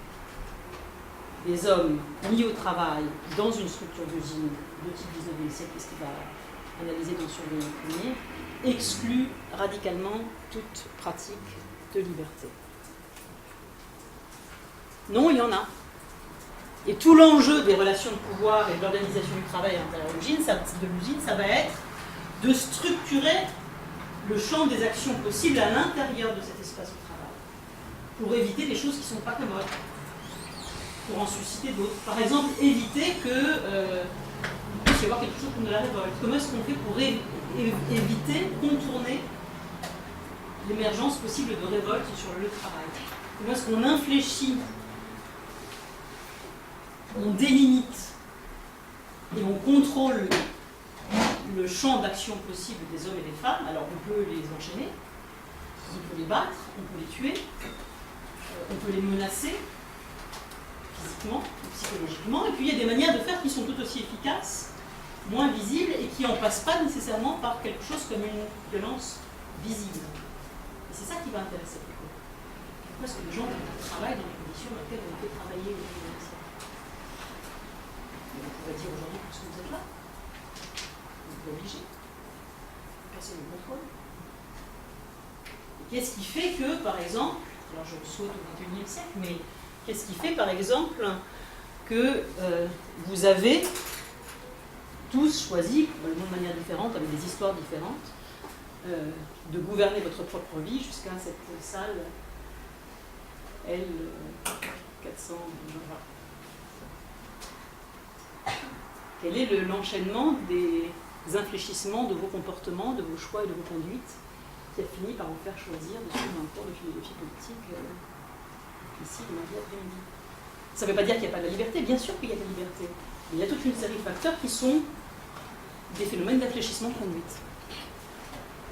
des hommes mis au travail dans une structure d'usine de type 19e siècle, ce qui va analyser dans Surveillant premier, exclut radicalement toute pratique de liberté. Non, il y en a. Et tout l'enjeu des relations de pouvoir et de l'organisation du travail à l'intérieur de l'usine, ça va être de structurer le champ des actions possibles à l'intérieur de cet espace de travail, pour éviter des choses qui ne sont pas commodes, pour en susciter d'autres. Par exemple, éviter que il puisse y avoir quelque chose comme de la révolte. Comment est-ce qu'on fait pour éviter, contourner l'émergence possible de révolte sur le lieu de travail? Comment est-ce qu'on infléchit, on délimite et on contrôle le champ d'action possible des hommes et des femmes? Alors on peut les enchaîner, on peut les battre, on peut les tuer, on peut les menacer physiquement ou psychologiquement, et puis il y a des manières de faire qui sont tout aussi efficaces, moins visibles, et qui n'en passent pas nécessairement par quelque chose comme une violence visible. Et c'est ça qui va intéresser Foucault. Pourquoi est-ce que les gens travaillent dans les conditions dans lesquelles on peut travailler au XIXe siècle? On pourrait dire aujourd'hui, puisque vous êtes là, vous êtes obligé. Personne ne contrôle. Et qu'est-ce qui fait que, par exemple, alors je saute au XXIe siècle, mais qu'est-ce qui fait, par exemple, que vous avez tous choisi, probablement de manière différente, avec des histoires différentes, de gouverner votre propre vie jusqu'à cette salle L400. Quel est l'enchaînement des infléchissements de vos comportements, de vos choix et de vos conduites qui a fini par vous faire choisir de suivre un cours de philosophie politique ici, le mardi après-midi? Ça ne veut pas dire qu'il n'y a pas de la liberté, bien sûr qu'il y a de la liberté. Mais il y a toute une série de facteurs qui sont des phénomènes d'infléchissement de conduite.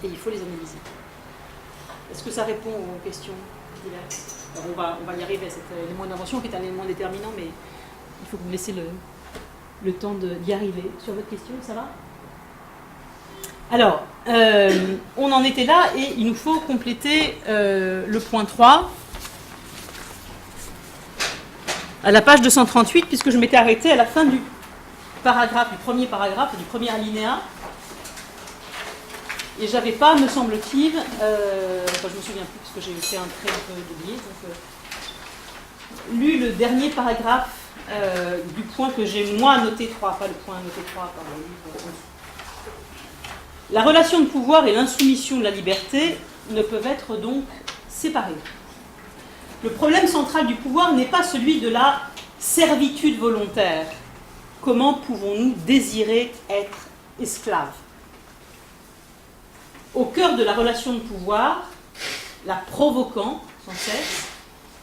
Et il faut les analyser. Est-ce que ça répond aux questions diverses? Alors on va y arriver à cet élément d'invention qui est un élément déterminant, mais il faut que vous me laissiez le temps d'y arriver. Sur votre question, ça va? Alors, on en était là et il nous faut compléter le point 3 à la page 238, puisque je m'étais arrêtée à la fin du paragraphe, du premier paragraphe, du premier alinéa. Et je n'avais pas, me semble-t-il, enfin je me souviens plus parce que j'ai fait un trait un peu oublié, donc lu le dernier paragraphe du point que j'ai moi noté 3, pas le point noté 3 par le livre. La relation de pouvoir et l'insoumission de la liberté ne peuvent être donc séparées. Le problème central du pouvoir n'est pas celui de la servitude volontaire. Comment pouvons-nous désirer être esclaves? Au cœur de la relation de pouvoir, la provoquant sans cesse,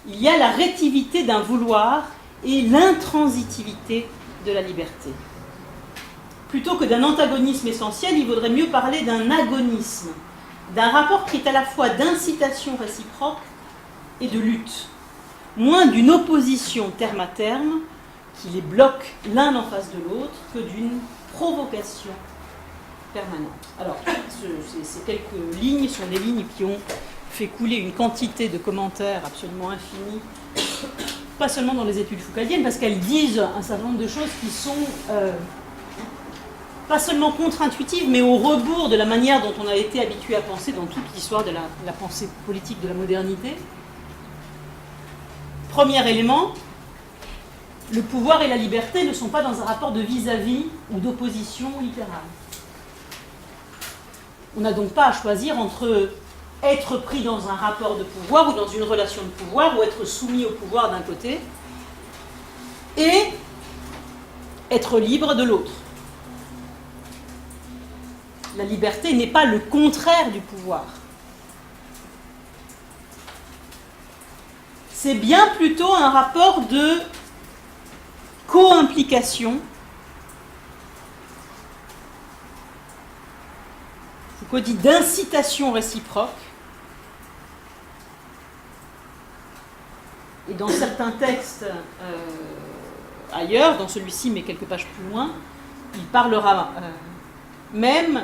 il y a la rétivité d'un vouloir et l'intransitivité de la liberté. Plutôt que d'un antagonisme essentiel, il vaudrait mieux parler d'un agonisme, d'un rapport qui est à la fois d'incitation réciproque et de lutte, moins d'une opposition terme à terme qui les bloque l'un en face de l'autre que d'une provocation permanente. Alors, ces quelques lignes sont des lignes qui ont fait couler une quantité de commentaires absolument infinis, pas seulement dans les études foucaldiennes, parce qu'elles disent un certain nombre de choses qui sont pas seulement contre-intuitives, mais au rebours de la manière dont on a été habitué à penser dans toute l'histoire de la pensée politique de la modernité. Premier élément, le pouvoir et la liberté ne sont pas dans un rapport de vis-à-vis ou d'opposition littérale. On n'a donc pas à choisir entre être pris dans un rapport de pouvoir ou dans une relation de pouvoir, ou être soumis au pouvoir d'un côté, et être libre de l'autre. La liberté n'est pas le contraire du pouvoir. C'est bien plutôt un rapport de co-implication. Foucault dit d'incitation réciproque. Et dans certains textes ailleurs, dans celui-ci, mais quelques pages plus loin, il parlera même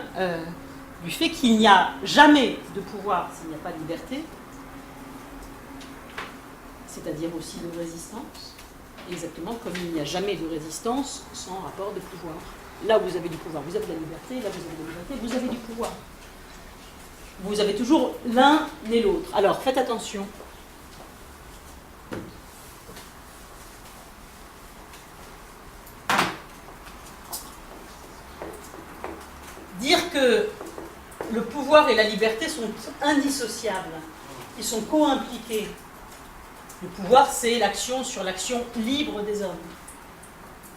du fait qu'il n'y a jamais de pouvoir s'il n'y a pas de liberté, c'est-à-dire aussi de résistance. Exactement comme il n'y a jamais de résistance sans rapport de pouvoir. Là où vous avez du pouvoir, vous avez de la liberté, là où vous avez de la liberté, vous avez du pouvoir. Vous avez toujours l'un et l'autre. Alors, faites attention. Dire que le pouvoir et la liberté sont indissociables, ils sont co-impliqués. Le pouvoir, c'est l'action sur l'action libre des hommes.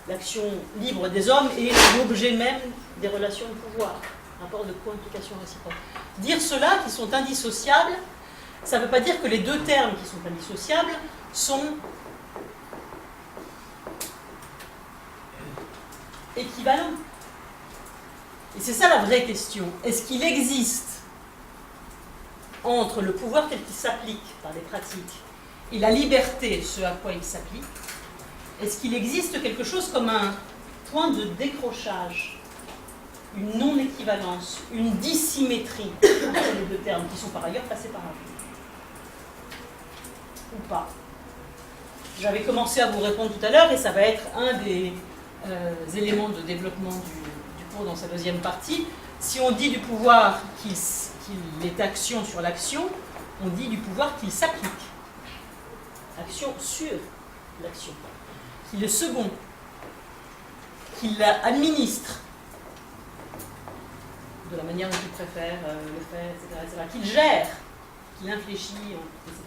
L'action libre des hommes est l'objet même des relations de pouvoir, rapport de co-implication réciproque. Dire cela, qu'ils sont indissociables, ça ne veut pas dire que les deux termes qui sont indissociables sont équivalents. Et c'est ça la vraie question. Est-ce qu'il existe entre le pouvoir tel qu'il s'applique par les pratiques et la liberté, ce à quoi il s'applique, est-ce qu'il existe quelque chose comme un point de décrochage, une non-équivalence, une dissymétrie entre les deux termes qui sont par ailleurs pas séparables? Ou pas? J'avais commencé à vous répondre tout à l'heure et ça va être un des éléments de développement du cours dans sa deuxième partie. Si on dit du pouvoir qu'il est action sur l'action, on dit du pouvoir qu'il s'applique. Action sur l'action. Qu'il le second, qu'il administre de la manière dont il préfère le faire, etc. Qu'il gère, qu'il infléchit, etc.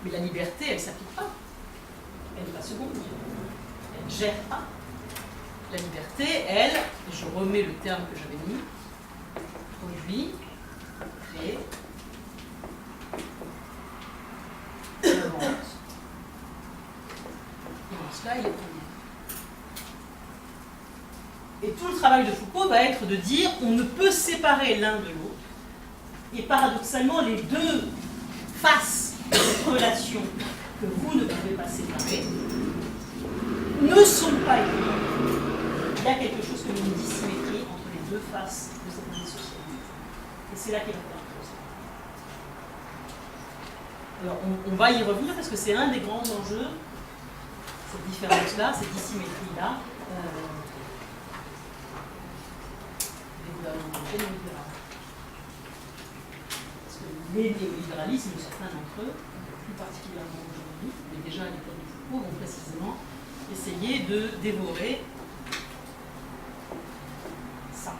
Mais la liberté, elle ne s'applique pas. Elle n'est pas seconde. Elle ne gère pas. La liberté, elle, je remets le terme que j'avais mis, produit, crée, invente. Et dans cela, il est premier. Et tout le travail de Foucault va être de dire on ne peut séparer l'un de l'autre. Et paradoxalement, les deux faces de cette relation que vous ne pouvez pas séparer ne sont pas équivalentes. Il y a quelque chose comme une dissymétrie entre les deux faces de cette indissociabilité. Et c'est là qu'est la différence. Alors, on va y revenir parce que c'est un des grands enjeux, cette différence-là, cette dissymétrie-là. Parce que les néolibéralismes, certains d'entre eux, plus particulièrement aujourd'hui, mais déjà à l'époque de Foucault, vont précisément essayer de dévorer ça.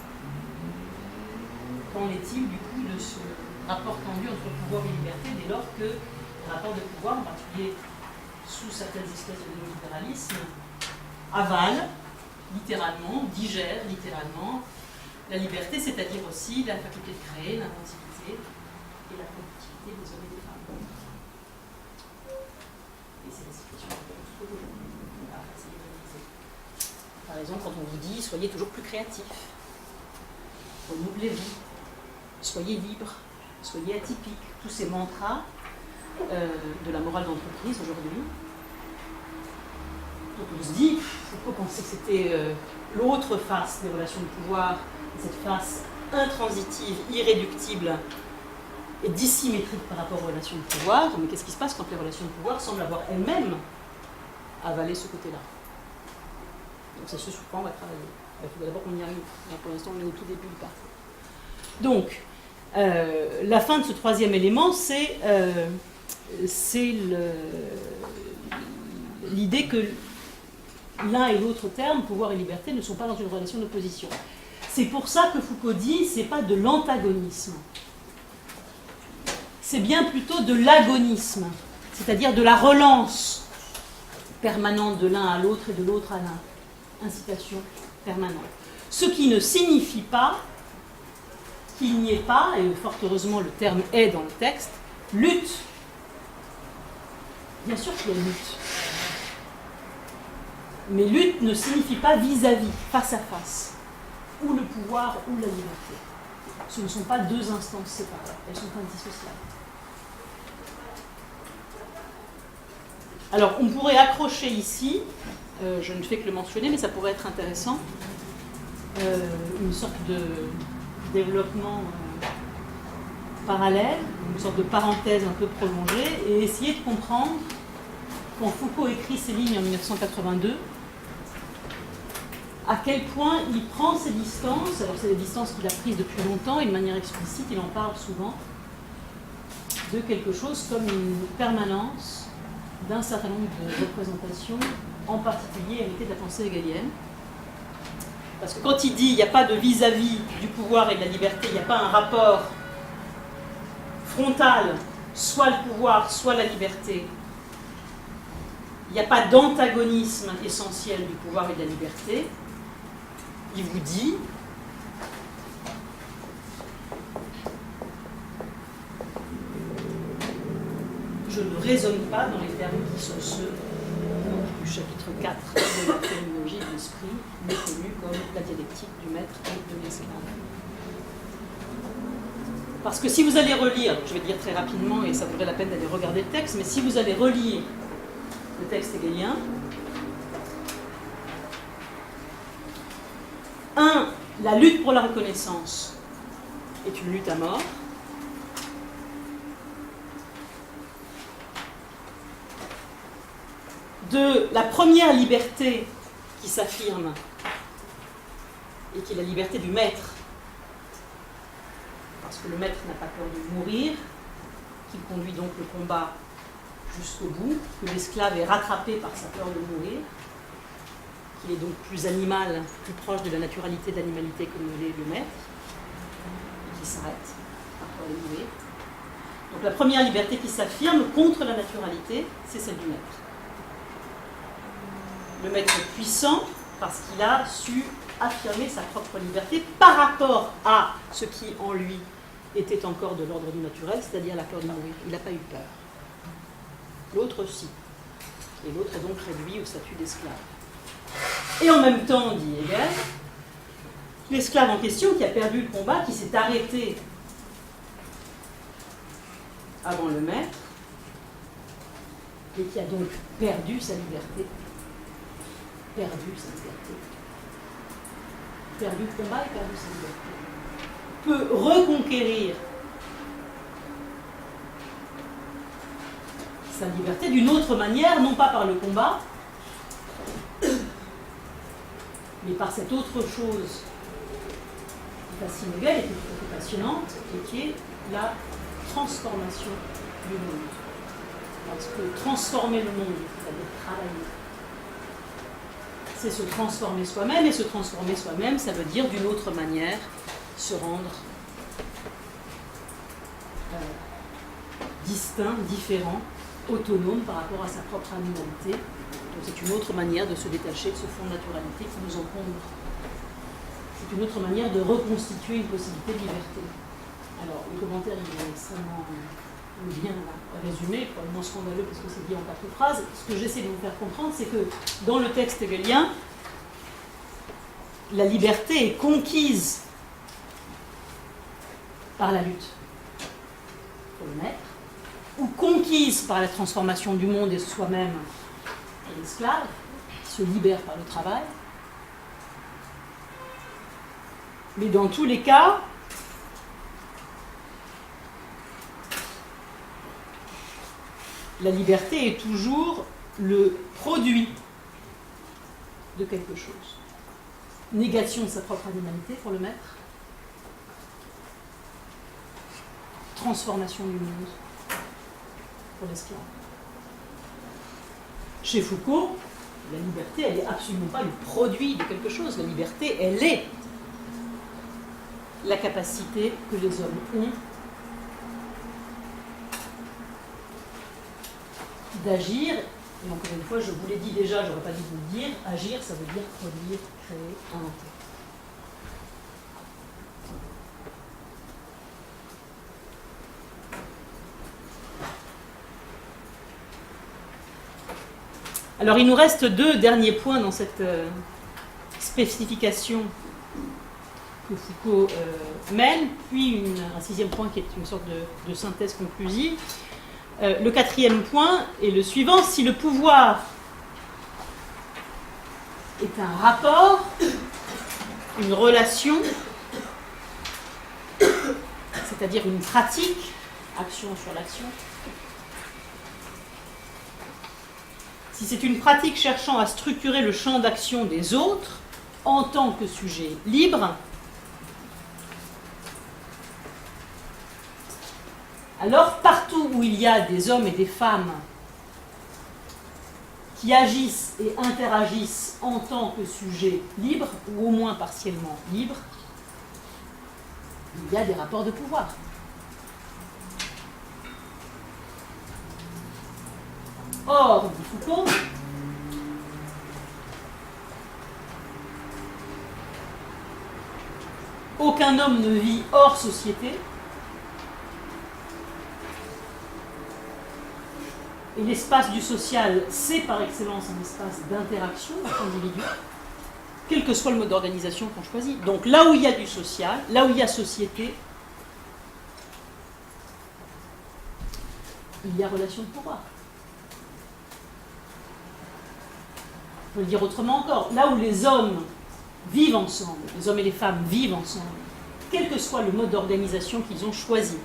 Qu'en est-il du coup de ce rapport tendu entre pouvoir et liberté dès lors que le rapport de pouvoir, en particulier sous certaines espèces de néolibéralisme, avale littéralement, digère littéralement la liberté, c'est-à-dire aussi la faculté de créer, l'inventivité et la productivité des hommes et des femmes. Et c'est la situation que l'on se trouve aujourd'hui. Par exemple, quand on vous dit « soyez toujours plus créatif », renouvelez-vous, soyez libre, soyez atypique, tous ces mantras de la morale d'entreprise aujourd'hui. Donc on se dit, Foucault pensait que c'était l'autre face des relations de pouvoir, cette face intransitive, irréductible et dissymétrique par rapport aux relations de pouvoir. Mais qu'est-ce qui se passe quand les relations de pouvoir semblent avoir elles-mêmes avalé ce côté-là? Donc c'est ce sur quoi on va travailler. Il faut d'abord qu'on y arrive. Là, pour l'instant, on est au tout début du parcours. Donc, la fin de ce troisième élément, c'est l'idée que l'un et l'autre terme, pouvoir et liberté, ne sont pas dans une relation d'opposition. C'est pour ça que Foucault dit c'est pas de l'antagonisme. C'est bien plutôt de l'agonisme, c'est-à-dire de la relance permanente de l'un à l'autre et de l'autre à l'un. Incitation permanente. Ce qui ne signifie pas qu'il n'y ait pas, et fort heureusement le terme est dans le texte, lutte. Bien sûr qu'il y a lutte. Mais lutte ne signifie pas vis-à-vis, face à face, ou le pouvoir ou la liberté. Ce ne sont pas deux instances séparées, elles sont indissociables. Alors, on pourrait accrocher ici, je ne fais que le mentionner, mais ça pourrait être intéressant, une sorte de développement parallèle, une sorte de parenthèse un peu prolongée, et essayer de comprendre, quand Foucault écrit ces lignes en 1982, à quel point il prend ces distances. Alors c'est des distances qu'il a prises depuis longtemps, et de manière explicite, il en parle souvent, de quelque chose comme une permanence d'un certain nombre de représentations, en particulier héritées de la pensée hegelienne. Parce que quand il dit il n'y a pas de vis-à-vis du pouvoir et de la liberté, il n'y a pas un rapport frontal, soit le pouvoir, soit la liberté, il n'y a pas d'antagonisme essentiel du pouvoir et de la liberté, il vous dit je ne raisonne pas dans les termes qui sont ceux du chapitre 4 de la phénoménologie de l'esprit, mais connu comme la dialectique du maître et de l'esclave. Parce que si vous allez relire, je vais le dire très rapidement et ça vaudrait la peine d'aller regarder le texte, mais si vous allez relire le texte hegelien, 1. La lutte pour la reconnaissance est une lutte à mort. 2. La première liberté qui s'affirme et qui est la liberté du maître, parce que le maître n'a pas peur de mourir, qu'il conduit donc le combat jusqu'au bout, que l'esclave est rattrapé par sa peur de mourir, qu'il est donc plus animal, plus proche de la naturalité de l'animalité que ne l'est le maître, et qui s'arrête par peur de mourir. Donc la première liberté qui s'affirme contre la naturalité, c'est celle du maître. Le maître est puissant parce qu'il a su affirmer sa propre liberté par rapport à ce qui en lui était encore de l'ordre du naturel, c'est-à-dire la peur de mourir. Il n'a pas eu peur. L'autre aussi. Et l'autre est donc réduit au statut d'esclave. Et en même temps, dit Hegel, l'esclave en question qui a perdu le combat, qui s'est arrêté avant le maître, et qui a donc perdu sa liberté, perdu le combat et perdu sa liberté, peut reconquérir sa liberté d'une autre manière, non pas par le combat, mais par cette autre chose qui fascine Hegel et qui est tout à fait passionnante, et qui est la transformation du monde. Parce que transformer le monde, c'est-à-dire travailler, c'est se transformer soi-même, et se transformer soi-même, ça veut dire d'une autre manière se rendre distinct, différent, autonome par rapport à sa propre animalité. Donc c'est une autre manière de se détacher de ce fond de naturalité qui nous encombre. C'est une autre manière de reconstituer une possibilité de liberté. Alors, le commentaire il est extrêmement bien résumé, probablement scandaleux parce que c'est dit en 4 phrases. Ce que j'essaie de vous faire comprendre, c'est que dans le texte hegelien, la liberté est conquise par la lutte pour le maître, ou conquise par la transformation du monde et soi-même et l'esclave, qui se libère par le travail. Mais dans tous les cas, la liberté est toujours le produit de quelque chose. Négation de sa propre animalité pour le maître, transformation du monde pour l'esclave. Chez Foucault, la liberté, elle n'est absolument pas le produit de quelque chose. La liberté, elle est la capacité que les hommes ont d'agir. Et encore une fois, je vous l'ai dit déjà, je n'aurais pas dû vous le dire, agir, ça veut dire produire, créer, inventer. Alors, il nous reste 2 derniers points dans cette spécification que Foucault mène, puis un 6e point qui est une sorte de synthèse conclusive. Le 4e point est le suivant: si le pouvoir est un rapport, une relation, c'est c'est-à-dire une pratique, action sur l'action, si c'est une pratique cherchant à structurer le champ d'action des autres en tant que sujet libre, alors partout où il y a des hommes et des femmes qui agissent et interagissent en tant que sujet libre, ou au moins partiellement libre, il y a des rapports de pouvoir. Or, dit Foucault, aucun homme ne vit hors société, et l'espace du social, c'est par excellence un espace d'interaction entre individus, quel que soit le mode d'organisation qu'on choisit. Donc là où il y a du social, là où il y a société, il y a relation de pouvoir. Je peux le dire autrement encore, là où les hommes vivent ensemble, les hommes et les femmes vivent ensemble, quel que soit le mode d'organisation qu'ils ont choisi,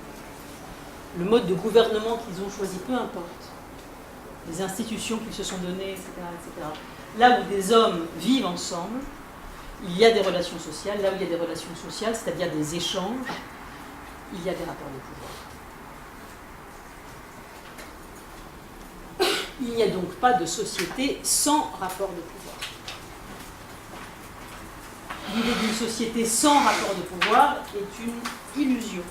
le mode de gouvernement qu'ils ont choisi, peu importe, les institutions qu'ils se sont données, etc., etc. Là où des hommes vivent ensemble, il y a des relations sociales. Là où il y a des relations sociales, c'est-à-dire des échanges, il y a des rapports de pouvoir. Il n'y a donc pas de société sans rapport de pouvoir. L'idée d'une société sans rapport de pouvoir est une illusion.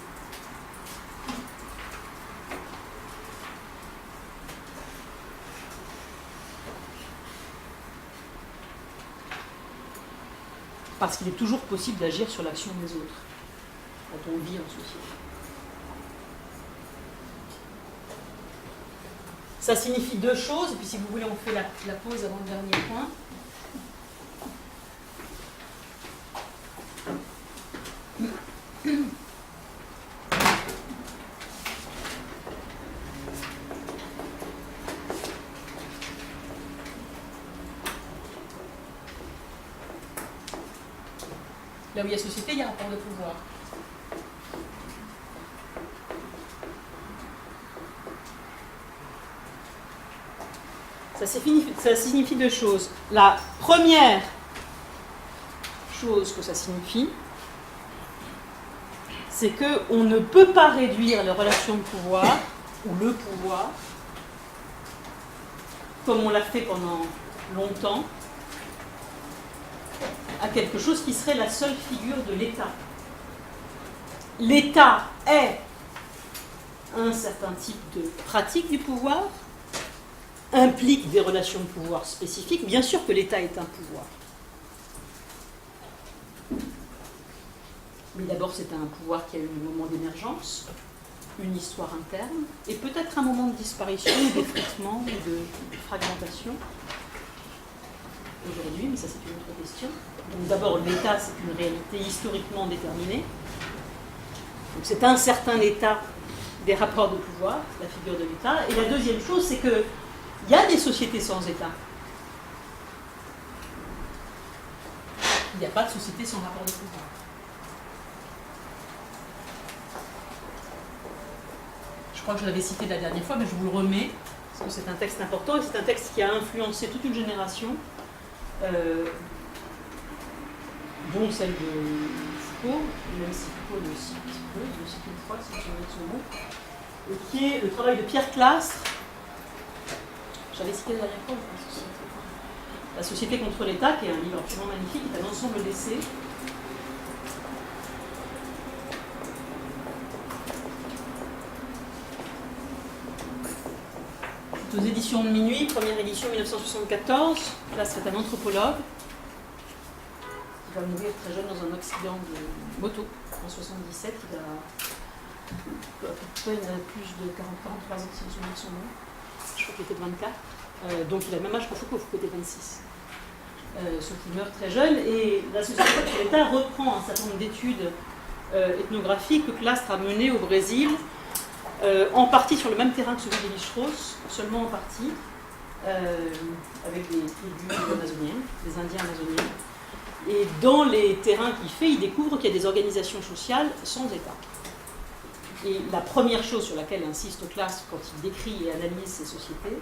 Parce qu'il est toujours possible d'agir sur l'action des autres quand on vit en société. Ça signifie deux choses, et puis si vous voulez, on fait la pause avant le dernier point. Là où il y a société, il y a rapport de pouvoir. Ça signifie deux choses. La première chose que ça signifie, c'est qu'on ne peut pas réduire les relations de pouvoir, ou le pouvoir, comme on l'a fait pendant longtemps, à quelque chose qui serait la seule figure de l'État. L'État est un certain type de pratique du pouvoir, implique des relations de pouvoir spécifiques. Bien sûr que l'État est un pouvoir. Mais d'abord, c'est un pouvoir qui a eu un moment d'émergence, une histoire interne, et peut-être un moment de disparition, d'effritement, ou de fragmentation. Aujourd'hui, mais ça c'est une autre question. Donc d'abord, l'État, c'est une réalité historiquement déterminée. Donc c'est un certain état des rapports de pouvoir, la figure de l'État. Et la deuxième chose, c'est qu'il y a des sociétés sans État. Il n'y a pas de société sans rapport de pouvoir. Je crois que je l'avais cité la dernière fois, mais je vous le remets, parce que c'est un texte important, et c'est un texte qui a influencé toute une génération, dont celle de Foucault, même si Foucault le cite peu, je le cite une fois, si je me son mot, et qui est le travail de Pierre Clastre. J'avais cité la dernière fois, je pense. La société contre l'État, qui est un livre absolument magnifique, qui est un ensemble d'essais. C'est aux éditions de Minuit, première édition 1974. Clastre est un anthropologue. Il va mourir très jeune dans un accident de moto en 1977. Il a plus de 43 ans, si je me souviens de son nom. Je crois qu'il était de 24. Donc il a le même âge que Foucault, Foucault était 26. Sauf qu'il meurt très jeune. Et la société contre l'État reprend un certain nombre d'études ethnographiques que Clastre a menées au Brésil, en partie sur le même terrain que celui d'Élie-Strauss, seulement en partie, avec des tribus amazoniennes, des Indiens amazoniens. Et dans les terrains qu'il fait, il découvre qu'il y a des organisations sociales sans État. Et la première chose sur laquelle insiste Classe quand il décrit et analyse ces sociétés,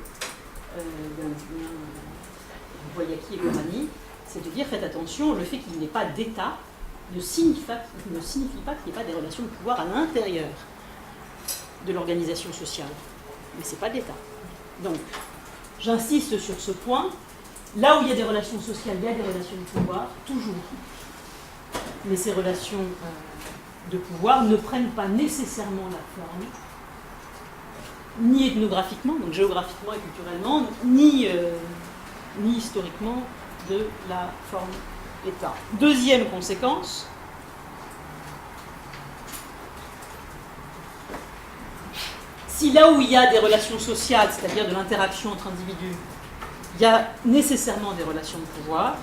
Boyaki et Gorani, c'est de dire faites attention, le fait qu'il n'y ait pas d'État ne signifie pas qu'il n'y ait pas des relations de pouvoir à l'intérieur de l'organisation sociale. Mais ce n'est pas d'État. Donc, j'insiste sur ce point. Là où il y a des relations sociales, il y a des relations de pouvoir, toujours. Mais ces relations de pouvoir ne prennent pas nécessairement la forme, ni ethnographiquement, donc géographiquement et culturellement, ni historiquement, de la forme État. Deuxième conséquence, si là où il y a des relations sociales, c'est-à-dire de l'interaction entre individus, il y a nécessairement des relations de pouvoir,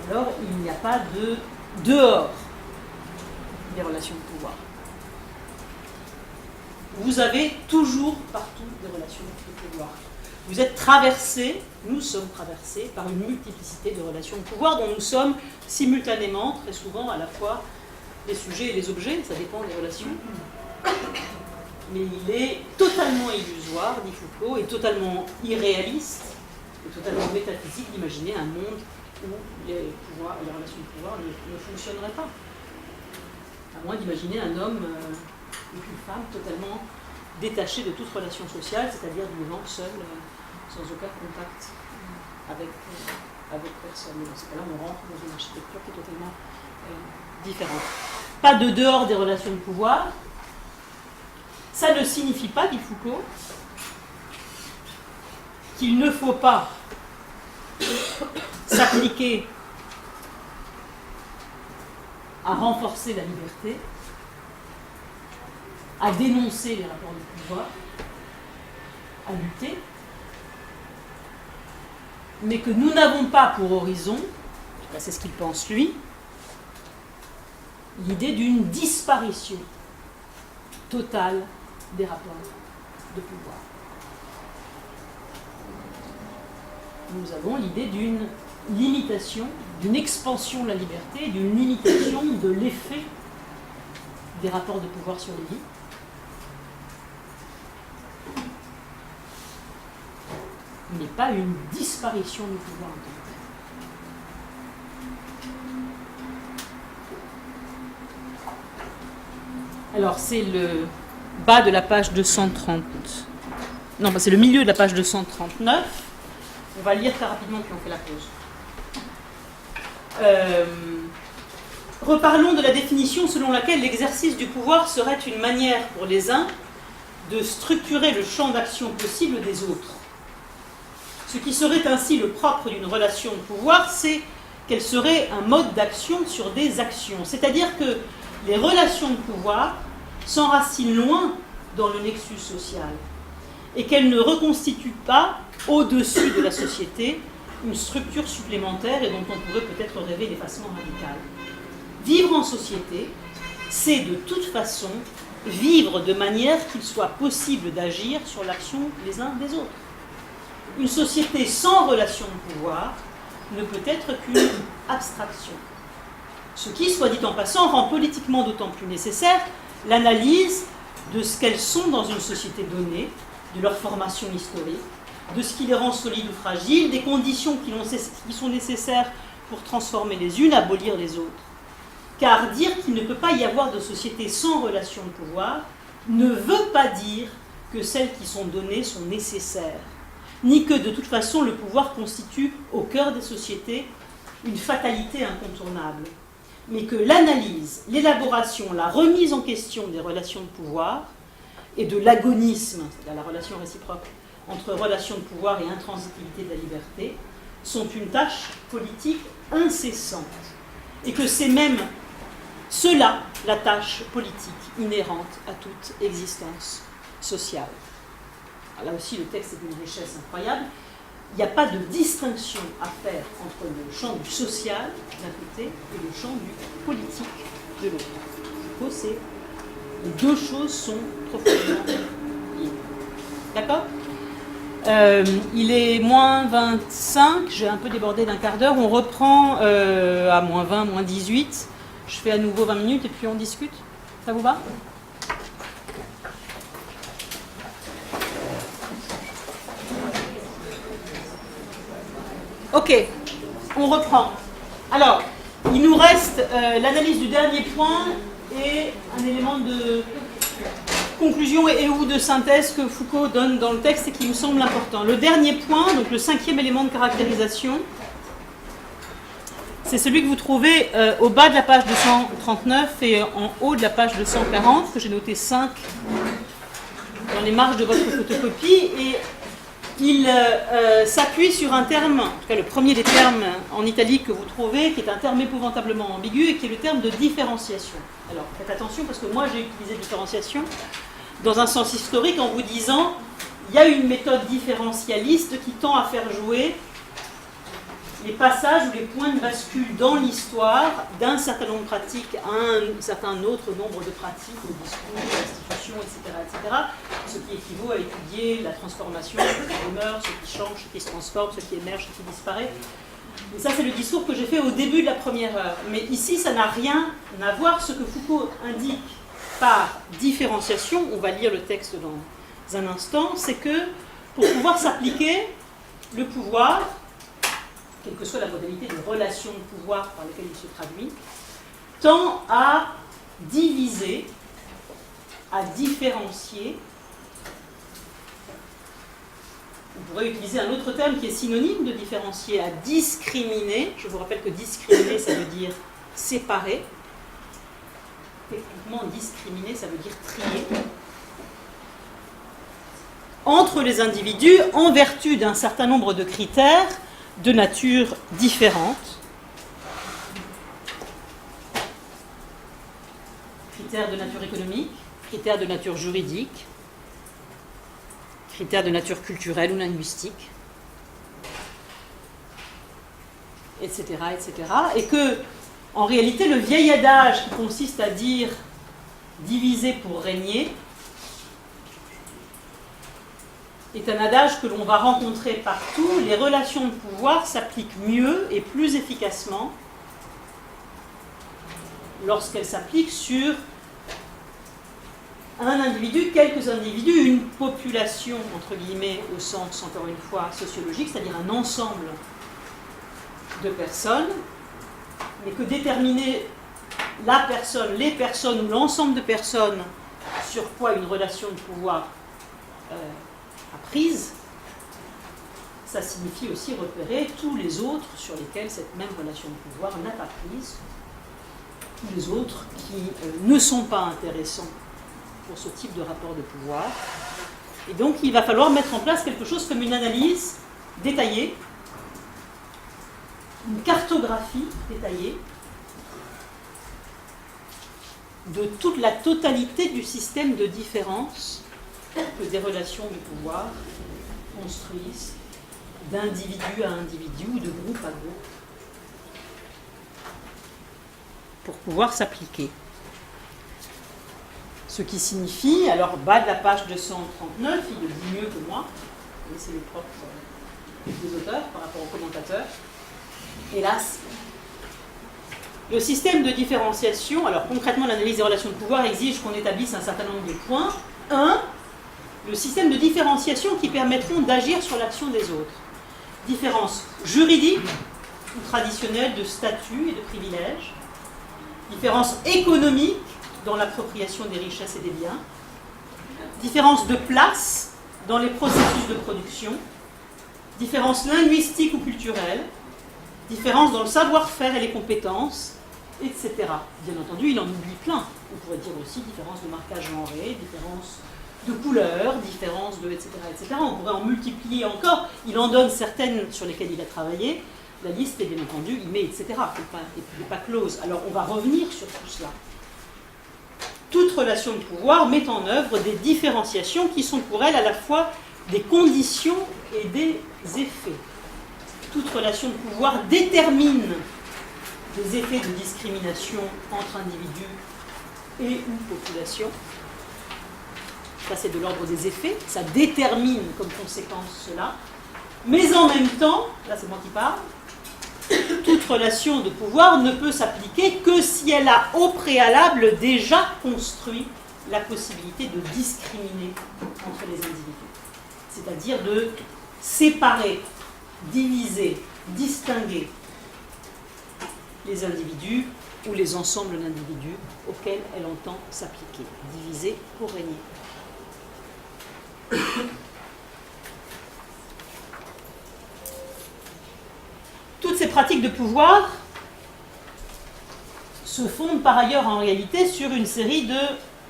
alors il n'y a pas de dehors des relations de pouvoir. Vous avez toujours partout des relations de pouvoir. Vous êtes traversés, nous sommes traversés par une multiplicité de relations de pouvoir dont nous sommes simultanément, très souvent, à la fois les sujets et les objets, ça dépend des relations. Mais il est totalement illusoire, dit Foucault, et totalement irréaliste, et totalement métaphysique d'imaginer un monde où les relations de pouvoir ne fonctionneraient pas. À moins d'imaginer un homme ou une femme totalement détaché de toute relation sociale, c'est-à-dire vivant seul, sans aucun contact avec personne. Dans ce cas-là, on rentre dans une architecture qui est totalement différente. Pas de dehors des relations de pouvoir. Ça ne signifie pas, dit Foucault, qu'il ne faut pas s'appliquer à renforcer la liberté, à dénoncer les rapports de pouvoir, à lutter, mais que nous n'avons pas pour horizon, en tout cas c'est ce qu'il pense lui, l'idée d'une disparition totale des rapports de pouvoir. Nous avons l'idée d'une limitation, d'une expansion de la liberté, d'une limitation de l'effet des rapports de pouvoir sur les vies. Mais pas une disparition du pouvoir en tant que tel. Alors, c'est le bas de la page 230. Non, c'est le milieu de la page 239. On va lire très rapidement, puis on fait la pause. Reparlons de la définition selon laquelle l'exercice du pouvoir serait une manière pour les uns de structurer le champ d'action possible des autres. Ce qui serait ainsi le propre d'une relation de pouvoir, c'est qu'elle serait un mode d'action sur des actions. C'est-à-dire que les relations de pouvoir s'enracinent loin dans le nexus social et qu'elles ne reconstituent pas, au-dessus de la société, une structure supplémentaire et dont on pourrait peut-être rêver d'effacement radical. Vivre en société, c'est de toute façon vivre de manière qu'il soit possible d'agir sur l'action les uns des autres. Une société sans relation de pouvoir ne peut être qu'une abstraction. Ce qui, soit dit en passant, rend politiquement d'autant plus nécessaire l'analyse de ce qu'elles sont dans une société donnée, de leur formation historique, de ce qui les rend solides ou fragiles, des conditions qui sont nécessaires pour transformer les unes, abolir les autres. Car dire qu'il ne peut pas y avoir de société sans relation de pouvoir ne veut pas dire que celles qui sont données sont nécessaires, ni que de toute façon le pouvoir constitue au cœur des sociétés une fatalité incontournable, mais que l'analyse, l'élaboration, la remise en question des relations de pouvoir et de l'agonisme, c'est-à-dire la relation réciproque entre relation de pouvoir et intransitivité de la liberté, sont une tâche politique incessante, et que c'est même cela la tâche politique inhérente à toute existence sociale. Alors là aussi, le texte est d'une richesse incroyable. Il n'y a pas de distinction à faire entre le champ du social d'un côté et le champ du politique de l'autre. Foucault, c'est les deux choses sont profondément liées. D'accord ? Il est moins 25, j'ai un peu débordé d'un quart d'heure. On reprend à moins 20, moins 18. Je fais à nouveau 20 minutes et puis on discute. Ça vous va ? Ok, on reprend. Alors, il nous reste l'analyse du dernier point et un élément de conclusion et ou de synthèse que Foucault donne dans le texte et qui me semble important. Le dernier point, donc le 5e élément de caractérisation, c'est celui que vous trouvez au bas de la page 239 et en haut de la page 240, que j'ai noté 5 dans les marges de votre photocopie, et il s'appuie sur un terme, en tout cas le premier des termes en italique que vous trouvez, qui est un terme épouvantablement ambigu et qui est le terme de différenciation. Alors faites attention parce que moi j'ai utilisé différenciation dans un sens historique en vous disant il y a une méthode différentialiste qui tend à faire jouer les passages ou les points de bascule dans l'histoire d'un certain nombre de pratiques à un certain autre nombre de pratiques, de discours, d'institutions, etc., ce qui équivaut à étudier la transformation, ce qui demeure, ce qui change, ce qui se transforme, ce qui émerge, ce qui disparaît. Et ça, c'est le discours que j'ai fait au début de la première heure. Mais ici, ça n'a rien à voir. Ce que Foucault indique par différenciation, on va lire le texte dans un instant, c'est que pour pouvoir s'appliquer, le pouvoir, quelle que soit la modalité de relation de pouvoir par laquelle il se traduit, tend à diviser, à différencier. On pourrait utiliser un autre terme qui est synonyme de différencier, à discriminer. Je vous rappelle que discriminer, ça veut dire séparer. Techniquement, discriminer, ça veut dire trier. Entre les individus, en vertu d'un certain nombre de critères de nature différente. Critères de nature économique, critères de nature juridique, critères de nature culturelle ou linguistique, etc., etc. Et que, en réalité, le vieil adage qui consiste à dire diviser pour régner est un adage que l'on va rencontrer partout. Les relations de pouvoir s'appliquent mieux et plus efficacement lorsqu'elles s'appliquent sur un individu, quelques individus, une population, entre guillemets, au sens, encore une fois, sociologique, c'est-à-dire un ensemble de personnes, mais que déterminer la personne, les personnes ou l'ensemble de personnes sur quoi une relation de pouvoir a prise, ça signifie aussi repérer tous les autres sur lesquels cette même relation de pouvoir n'a pas prise, tous les autres qui ne sont pas intéressants pour ce type de rapport de pouvoir. Et donc il va falloir mettre en place quelque chose comme une analyse détaillée, une cartographie détaillée de toute la totalité du système de différence que des relations de pouvoir construisent d'individu à individu ou de groupe à groupe pour pouvoir s'appliquer. Ce qui signifie, alors bas de la page 239, il le dit mieux que moi, mais c'est le propre des auteurs par rapport aux commentateurs, hélas. Le système de différenciation, alors concrètement l'analyse des relations de pouvoir exige qu'on établisse un certain nombre de points. 1. Le système de différenciation qui permettront d'agir sur l'action des autres. Différence juridique ou traditionnelle de statut et de privilèges. Différence économique dans l'appropriation des richesses et des biens. Différence de place dans les processus de production. Différence linguistique ou culturelle. Différence dans le savoir-faire et les compétences, etc. Bien entendu, il en oublie plein. On pourrait dire aussi différence de marquage genré, différence de couleur, différence de etc., etc. On pourrait en multiplier encore. Il en donne certaines sur lesquelles il a travaillé. La liste est bien entendu, il met etc. Il n'est pas close. Alors on va revenir sur tout cela. Toute relation de pouvoir met en œuvre des différenciations qui sont pour elle à la fois des conditions et des effets. Toute relation de pouvoir détermine des effets de discrimination entre individus et ou populations. Ça, c'est de l'ordre des effets. Ça détermine comme conséquence cela. Mais en même temps, là c'est moi qui parle, toute relation de pouvoir ne peut s'appliquer que si elle a au préalable déjà construit la possibilité de discriminer entre les individus. C'est-à-dire de séparer, diviser, distinguer les individus ou les ensembles d'individus auxquels elle entend s'appliquer. Diviser pour régner. Toutes ces pratiques de pouvoir se fondent par ailleurs en réalité sur une série de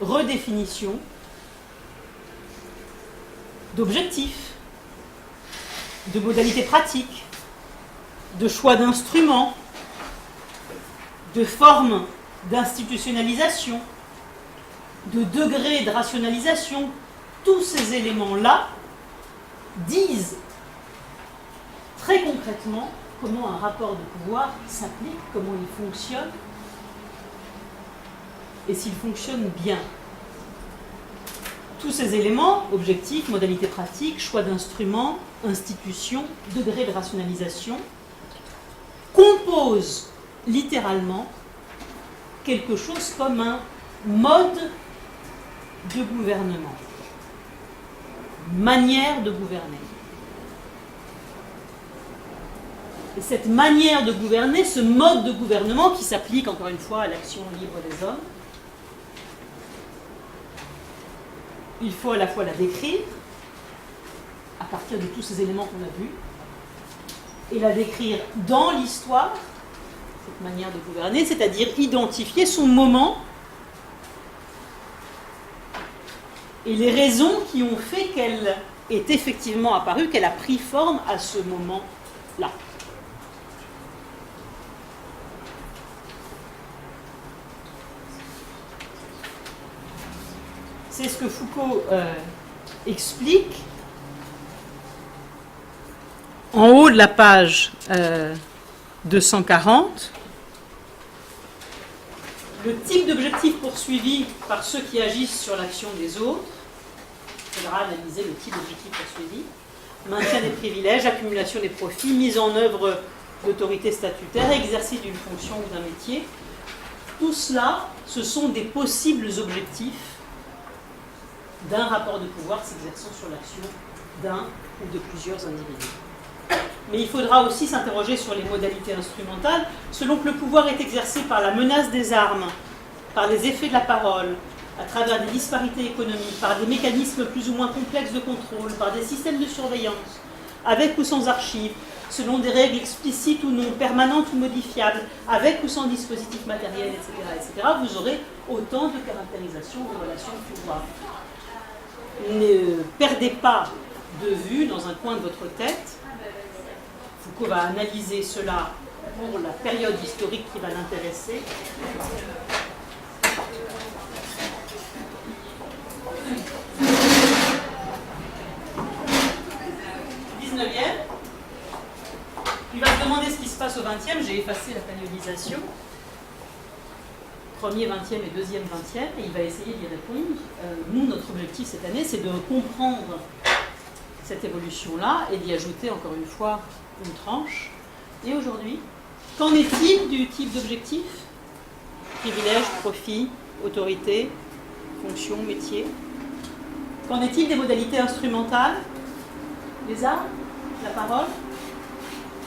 redéfinitions, d'objectifs, de modalités pratiques, de choix d'instruments, de formes d'institutionnalisation, de degrés de rationalisation. Tous ces éléments-là disent très concrètement comment un rapport de pouvoir s'applique, comment il fonctionne, et s'il fonctionne bien. Tous ces éléments, objectifs, modalités pratiques, choix d'instruments, institutions, degrés de rationalisation, composent littéralement quelque chose comme un mode de gouvernement, manière de gouverner. Et cette manière de gouverner, ce mode de gouvernement qui s'applique encore une fois à l'action libre des hommes, il faut à la fois la décrire, à partir de tous ces éléments qu'on a vus, et la décrire dans l'histoire, cette manière de gouverner, c'est-à-dire identifier son moment et les raisons qui ont fait qu'elle est effectivement apparue, qu'elle a pris forme à ce moment-là. C'est ce que Foucault explique en haut de la page 240. Le type d'objectif poursuivi par ceux qui agissent sur l'action des autres, il faudra analyser le type d'objectif poursuivi, maintien des privilèges, accumulation des profits, mise en œuvre d'autorités statutaires, exercice d'une fonction ou d'un métier. Tout cela, ce sont des possibles objectifs d'un rapport de pouvoir s'exerçant sur l'action d'un ou de plusieurs individus. Mais il faudra aussi s'interroger sur les modalités instrumentales, selon que le pouvoir est exercé par la menace des armes, par les effets de la parole, à travers des disparités économiques, par des mécanismes plus ou moins complexes de contrôle, par des systèmes de surveillance, avec ou sans archives, selon des règles explicites ou non, permanentes ou modifiables, avec ou sans dispositif matériel, etc., vous aurez autant de caractérisations de relations de pouvoir. Ne perdez pas de vue dans un coin de votre tête. Foucault va analyser cela pour la période historique qui va l'intéresser. Le 19e. Il va se demander ce qui se passe au 20e. J'ai effacé la périodisation. Premier 20e et deuxième 20e, et il va essayer d'y répondre. Nous, notre objectif cette année, c'est de comprendre cette évolution-là et d'y ajouter encore une fois une tranche. Et aujourd'hui, qu'en est-il du type d'objectif ? Privilège, profit, autorité, fonction, métier. Qu'en est-il des modalités instrumentales ? Les armes, la parole,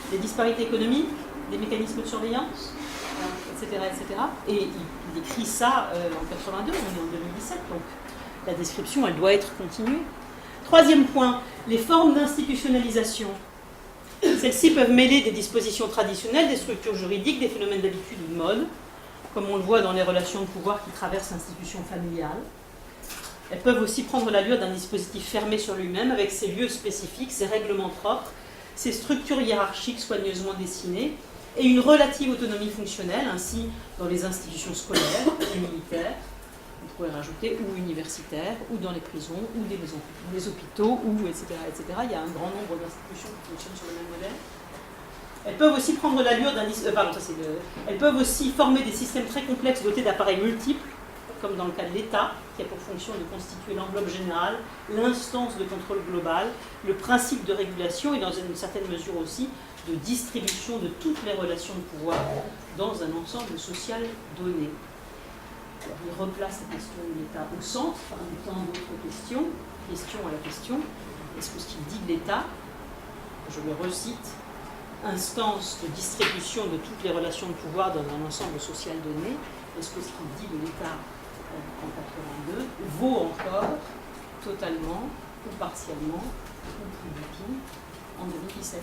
les disparités économiques, des mécanismes de surveillance, etc. etc. Et il écrit ça en 82, on est en 2017, donc la description, elle doit être continuée. Troisième point, les formes d'institutionnalisation. Celles-ci peuvent mêler des dispositions traditionnelles, des structures juridiques, des phénomènes d'habitude ou de mode, comme on le voit dans les relations de pouvoir qui traversent l'institution familiale. Elles peuvent aussi prendre l'allure d'un dispositif fermé sur lui-même, avec ses lieux spécifiques, ses règlements propres, ses structures hiérarchiques soigneusement dessinées, et une relative autonomie fonctionnelle, ainsi dans les institutions scolaires et militaires, on pourrait rajouter, ou universitaires, ou dans les prisons, ou les hôpitaux, ou etc., etc. Il y a un grand nombre d'institutions qui fonctionnent sur le même modèle. Elles peuvent aussi prendre l'allure d'un... Elles peuvent aussi former des systèmes très complexes dotés d'appareils multiples, comme dans le cas de l'État, qui a pour fonction de constituer l'enveloppe générale, l'instance de contrôle global, le principe de régulation et dans une certaine mesure aussi de distribution de toutes les relations de pouvoir dans un ensemble social donné. Alors, il replace la question de l'État au centre, en tant d'autres questions. Question à la question, est-ce que ce qu'il dit de l'État, je le recite, instance de distribution de toutes les relations de pouvoir dans un ensemble social donné, est-ce que ce qu'il dit de l'État en 82 vaut encore totalement ou partiellement ou plus du tout en 2017?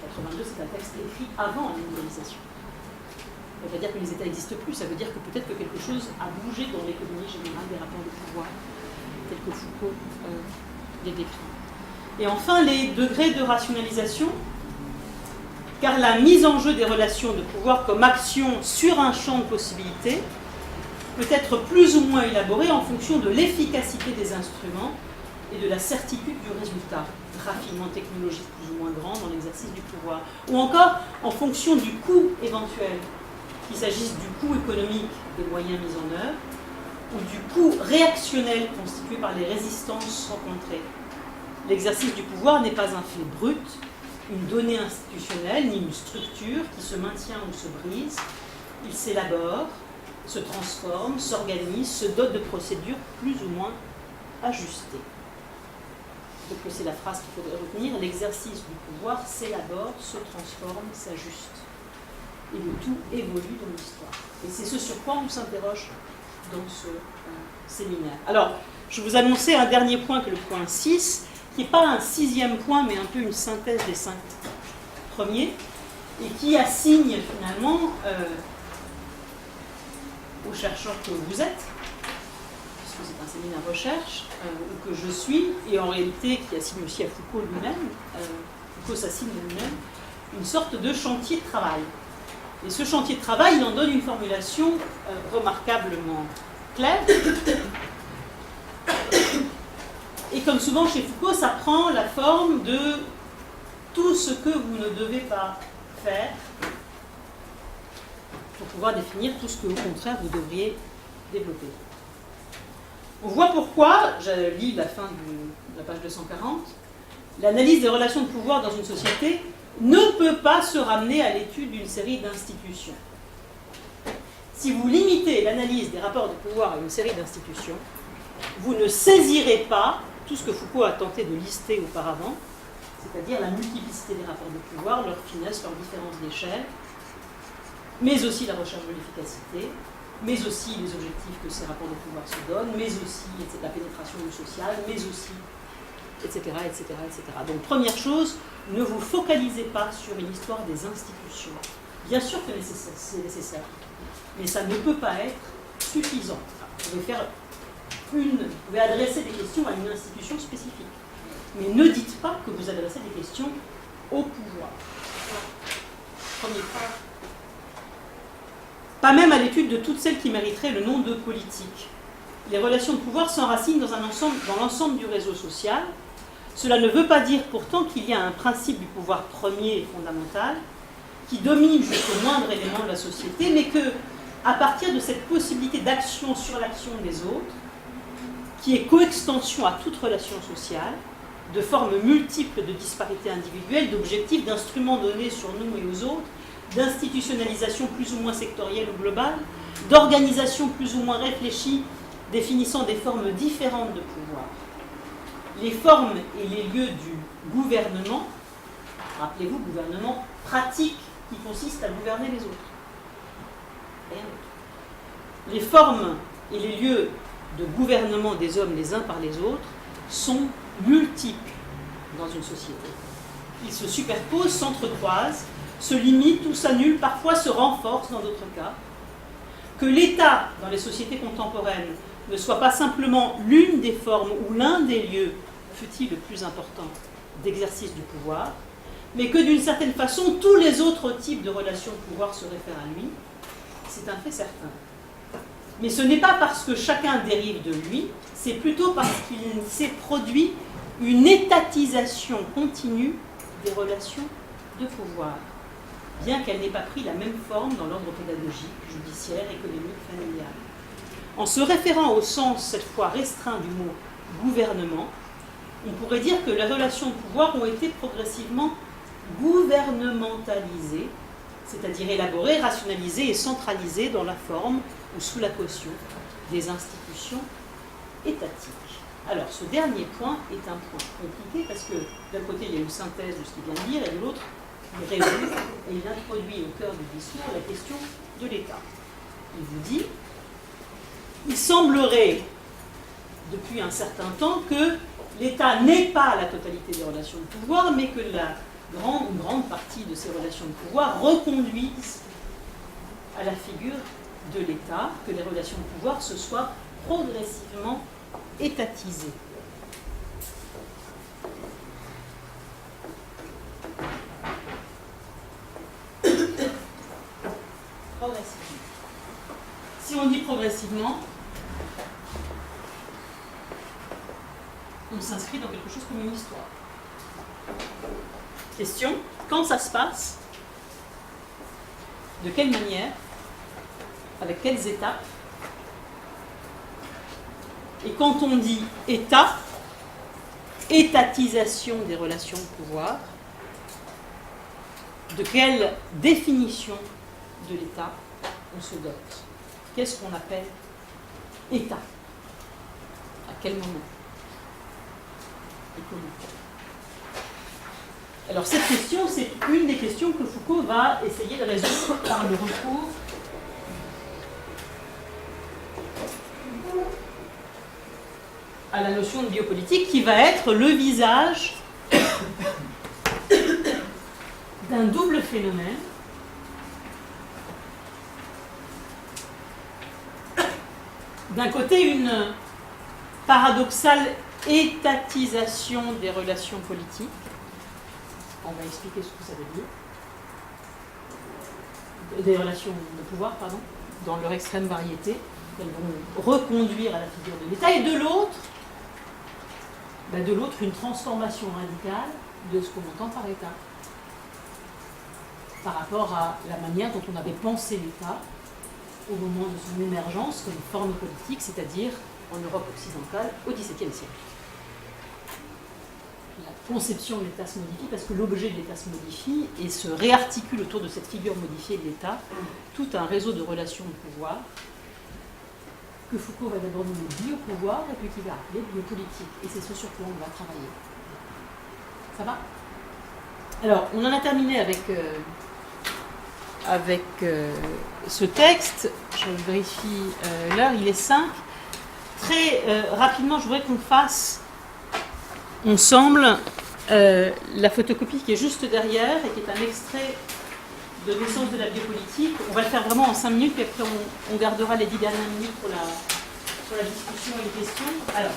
82, c'est un texte écrit avant la mondialisation. Ça veut pas dire que les États n'existent plus, ça veut dire que peut-être que quelque chose a bougé dans l'économie générale des rapports de pouvoir, tel que Foucault les décrit. Et enfin, les degrés de rationalisation, car la mise en jeu des relations de pouvoir comme action sur un champ de possibilités peut être plus ou moins élaborée en fonction de l'efficacité des instruments et de la certitude du résultat, raffinement technologique plus ou moins grand dans l'exercice du pouvoir, ou encore en fonction du coût éventuel, qu'il s'agisse du coût économique des moyens mis en œuvre, ou du coût réactionnel constitué par les résistances rencontrées. L'exercice du pouvoir n'est pas un fait brut, une donnée institutionnelle, ni une structure qui se maintient ou se brise. Il s'élabore, se transforme, s'organise, se dote de procédures plus ou moins ajustées. Donc c'est la phrase qu'il faudrait retenir. L'exercice du pouvoir s'élabore, se transforme, s'ajuste. Et le tout évolue dans l'histoire. Et c'est ce sur quoi on s'interroge dans ce séminaire. Alors, je vous annonçais un dernier point que le point 6, qui n'est pas un 6e point, mais un peu une synthèse des 5 premiers, et qui assigne finalement aux chercheurs que vous êtes, puisque c'est un séminaire recherche, ou que je suis, et en réalité qui assigne aussi à Foucault lui-même, Foucault s'assigne lui-même, une sorte de chantier de travail. Et ce chantier de travail, il en donne une formulation remarquablement claire. Et comme souvent chez Foucault, ça prend la forme de tout ce que vous ne devez pas faire pour pouvoir définir tout ce que, au contraire, vous devriez développer. On voit pourquoi, je lis la fin de la page 240, l'analyse des relations de pouvoir dans une société ne peut pas se ramener à l'étude d'une série d'institutions. Si vous limitez l'analyse des rapports de pouvoir à une série d'institutions, vous ne saisirez pas tout ce que Foucault a tenté de lister auparavant, c'est-à-dire la multiplicité des rapports de pouvoir, leur finesse, leur différence d'échelle, mais aussi la recherche de l'efficacité, mais aussi les objectifs que ces rapports de pouvoir se donnent, mais aussi la pénétration du social, mais aussi, etc., etc., etc. Donc, première chose, ne vous focalisez pas sur une histoire des institutions. Bien sûr que c'est nécessaire, mais ça ne peut pas être suffisant. Vous pouvez adresser des questions à une institution spécifique, mais ne dites pas que vous adressez des questions au pouvoir. Premier point. Pas même à l'étude de toutes celles qui mériteraient le nom de politique. Les relations de pouvoir s'enracinent dans l'ensemble du réseau social. Cela ne veut pas dire pourtant qu'il y a un principe du pouvoir premier et fondamental qui domine jusqu'au moindre élément de la société, mais que, à partir de cette possibilité d'action sur l'action des autres, qui est coextension à toute relation sociale, de formes multiples de disparités individuelles, d'objectifs, d'instruments donnés sur nous et aux autres, d'institutionnalisation plus ou moins sectorielle ou globale, d'organisation plus ou moins réfléchie, définissant des formes différentes de pouvoir. Les formes et les lieux du gouvernement, rappelez-vous, gouvernement pratique qui consiste à gouverner les autres. Rien d'autre. Les formes et les lieux de gouvernement des hommes les uns par les autres sont multiples dans une société. Ils se superposent, s'entrecroisent, se limitent ou s'annulent, parfois se renforcent dans d'autres cas. Que l'État, dans les sociétés contemporaines, ne soit pas simplement l'une des formes ou l'un des lieux, fût-il le plus important, d'exercice du pouvoir, mais que d'une certaine façon, tous les autres types de relations de pouvoir se réfèrent à lui, c'est un fait certain. Mais ce n'est pas parce que chacun dérive de lui, c'est plutôt parce qu'il s'est produit une étatisation continue des relations de pouvoir, bien qu'elle n'ait pas pris la même forme dans l'ordre pédagogique, judiciaire, économique, familial. En se référant au sens, cette fois restreint, du mot gouvernement, on pourrait dire que les relations de pouvoir ont été progressivement gouvernementalisées, c'est-à-dire élaborées, rationalisées et centralisées dans la forme ou sous la caution des institutions étatiques. Alors, ce dernier point est un point compliqué parce que d'un côté, il y a une synthèse de ce qu'il vient de dire, et de l'autre, il résout et il introduit au cœur du discours la question de l'État. Il vous dit, il semblerait, depuis un certain temps, que l'État n'est pas la totalité des relations de pouvoir, mais que une grande partie de ces relations de pouvoir reconduisent à la figure de l'État, que les relations de pouvoir se soient progressivement étatisées. Progressivement. Si on dit progressivement, on s'inscrit dans quelque chose comme une histoire. Question, quand ça se passe? De quelle manière? Avec quelles étapes? Et quand on dit État, étatisation des relations de pouvoir, de quelle définition de l'État on se dote? Qu'est-ce qu'on appelle État? À quel moment? Et comment? Alors cette question, c'est une des questions que Foucault va essayer de résoudre par le recours à la notion de biopolitique qui va être le visage d'un double phénomène d'un côté une paradoxale étatisation des relations politiques. On va expliquer ce que ça veut dire. Des relations de pouvoir, pardon, dans leur extrême variété. Elles vont reconduire à la figure de l'État. Et de l'autre, une transformation radicale de ce qu'on entend par État. Par rapport à la manière dont on avait pensé l'État au moment de son émergence comme forme politique, c'est-à-dire en Europe occidentale au XVIIe siècle. La conception de l'État se modifie parce que l'objet de l'État se modifie et se réarticule autour de cette figure modifiée de l'État tout un réseau de relations de pouvoir que Foucault va d'abord nommer biopouvoir et puis qu'il va appeler biopolitique. Et c'est ce sur quoi on va travailler. Ça va? Alors, on en a terminé avec ce texte. Je vérifie l'heure, il est 5. Très rapidement, je voudrais qu'on fasse ensemble la photocopie qui est juste derrière et qui est un extrait de l'essence de la biopolitique. On va le faire vraiment en 5 minutes, puis après on gardera les 10 dernières minutes pour la discussion et les questions. Alors,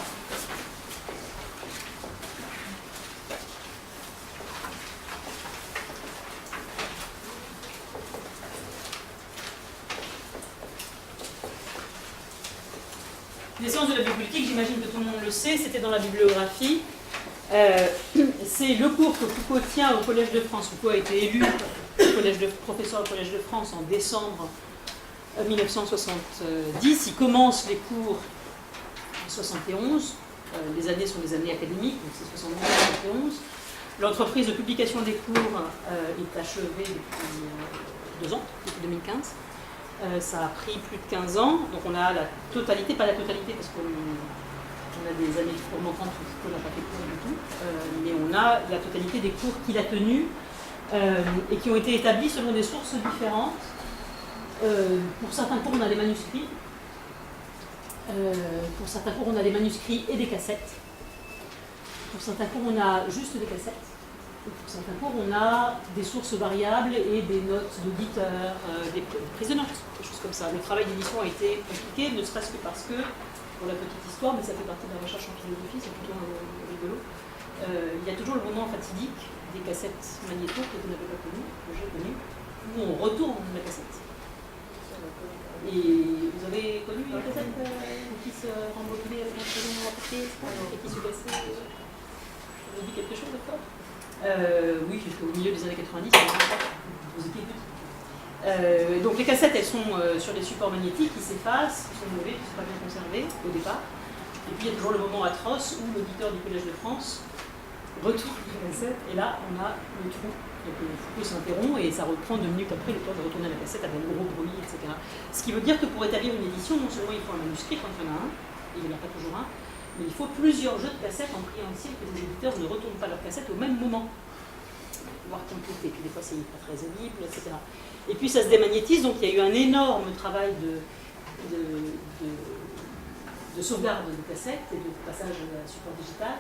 l'essence de la biopolitique, j'imagine que tout le monde le sait, c'était dans la bibliographie. C'est le cours que Foucault tient au Collège de France. Foucault a été élu professeur au Collège de France en décembre 1970. Il commence les cours en 71. Les années sont des années académiques, donc c'est 71-71. L'entreprise de publication des cours est achevée depuis 2 ans, depuis 2015. Ça a pris plus de 15 ans, donc on a la totalité, pas la totalité parce qu'on a des années trop manquantes où Foucault n'a pas fait de cours du tout, mais on a la totalité des cours qu'il a tenus et qui ont été établis selon des sources différentes. Pour certains cours, on a des manuscrits. Pour certains cours, on a des manuscrits et des cassettes. Pour certains cours, on a juste des cassettes. Et pour certains cours, on a des sources variables et des notes d'auditeurs, des prises de notes, des choses comme ça. Le travail d'édition a été compliqué, ne serait-ce que parce que, pour la petite histoire, mais ça fait partie de la recherche en philosophie, c'est plutôt rigolo, il y a toujours le moment fatidique des cassettes magnéto que vous n'avez pas connu, que j'ai connu, où on retourne la cassette. Et vous avez connu une cassette qui se rembobinait avec un crayon à papier, et qui se cassait. Ça vous dit quelque chose de fort? Oui, jusqu'au milieu des années 90, vous étiez petits. Donc les cassettes, elles sont sur des supports magnétiques qui s'effacent, qui sont mauvais, qui ne sont pas bien conservés au départ. Et puis il y a toujours le moment atroce où l'auditeur du Collège de France retourne la cassette, et là on a le trou. Donc Foucault s'interrompt et ça reprend 2 minutes après le temps de retourner la cassette avec un gros bruit, etc. Ce qui veut dire que pour établir une édition, non seulement il faut un manuscrit quand il y en a un, et il n'y en a pas toujours un, mais il faut plusieurs jeux de cassettes en priant le ciel que les éditeurs ne retournent pas leurs cassettes au même moment. Pouvoir compléter, puis des fois c'est pas très audible, etc. Et puis ça se démagnétise, donc il y a eu un énorme travail de sauvegarde de cassettes et de passage à support digital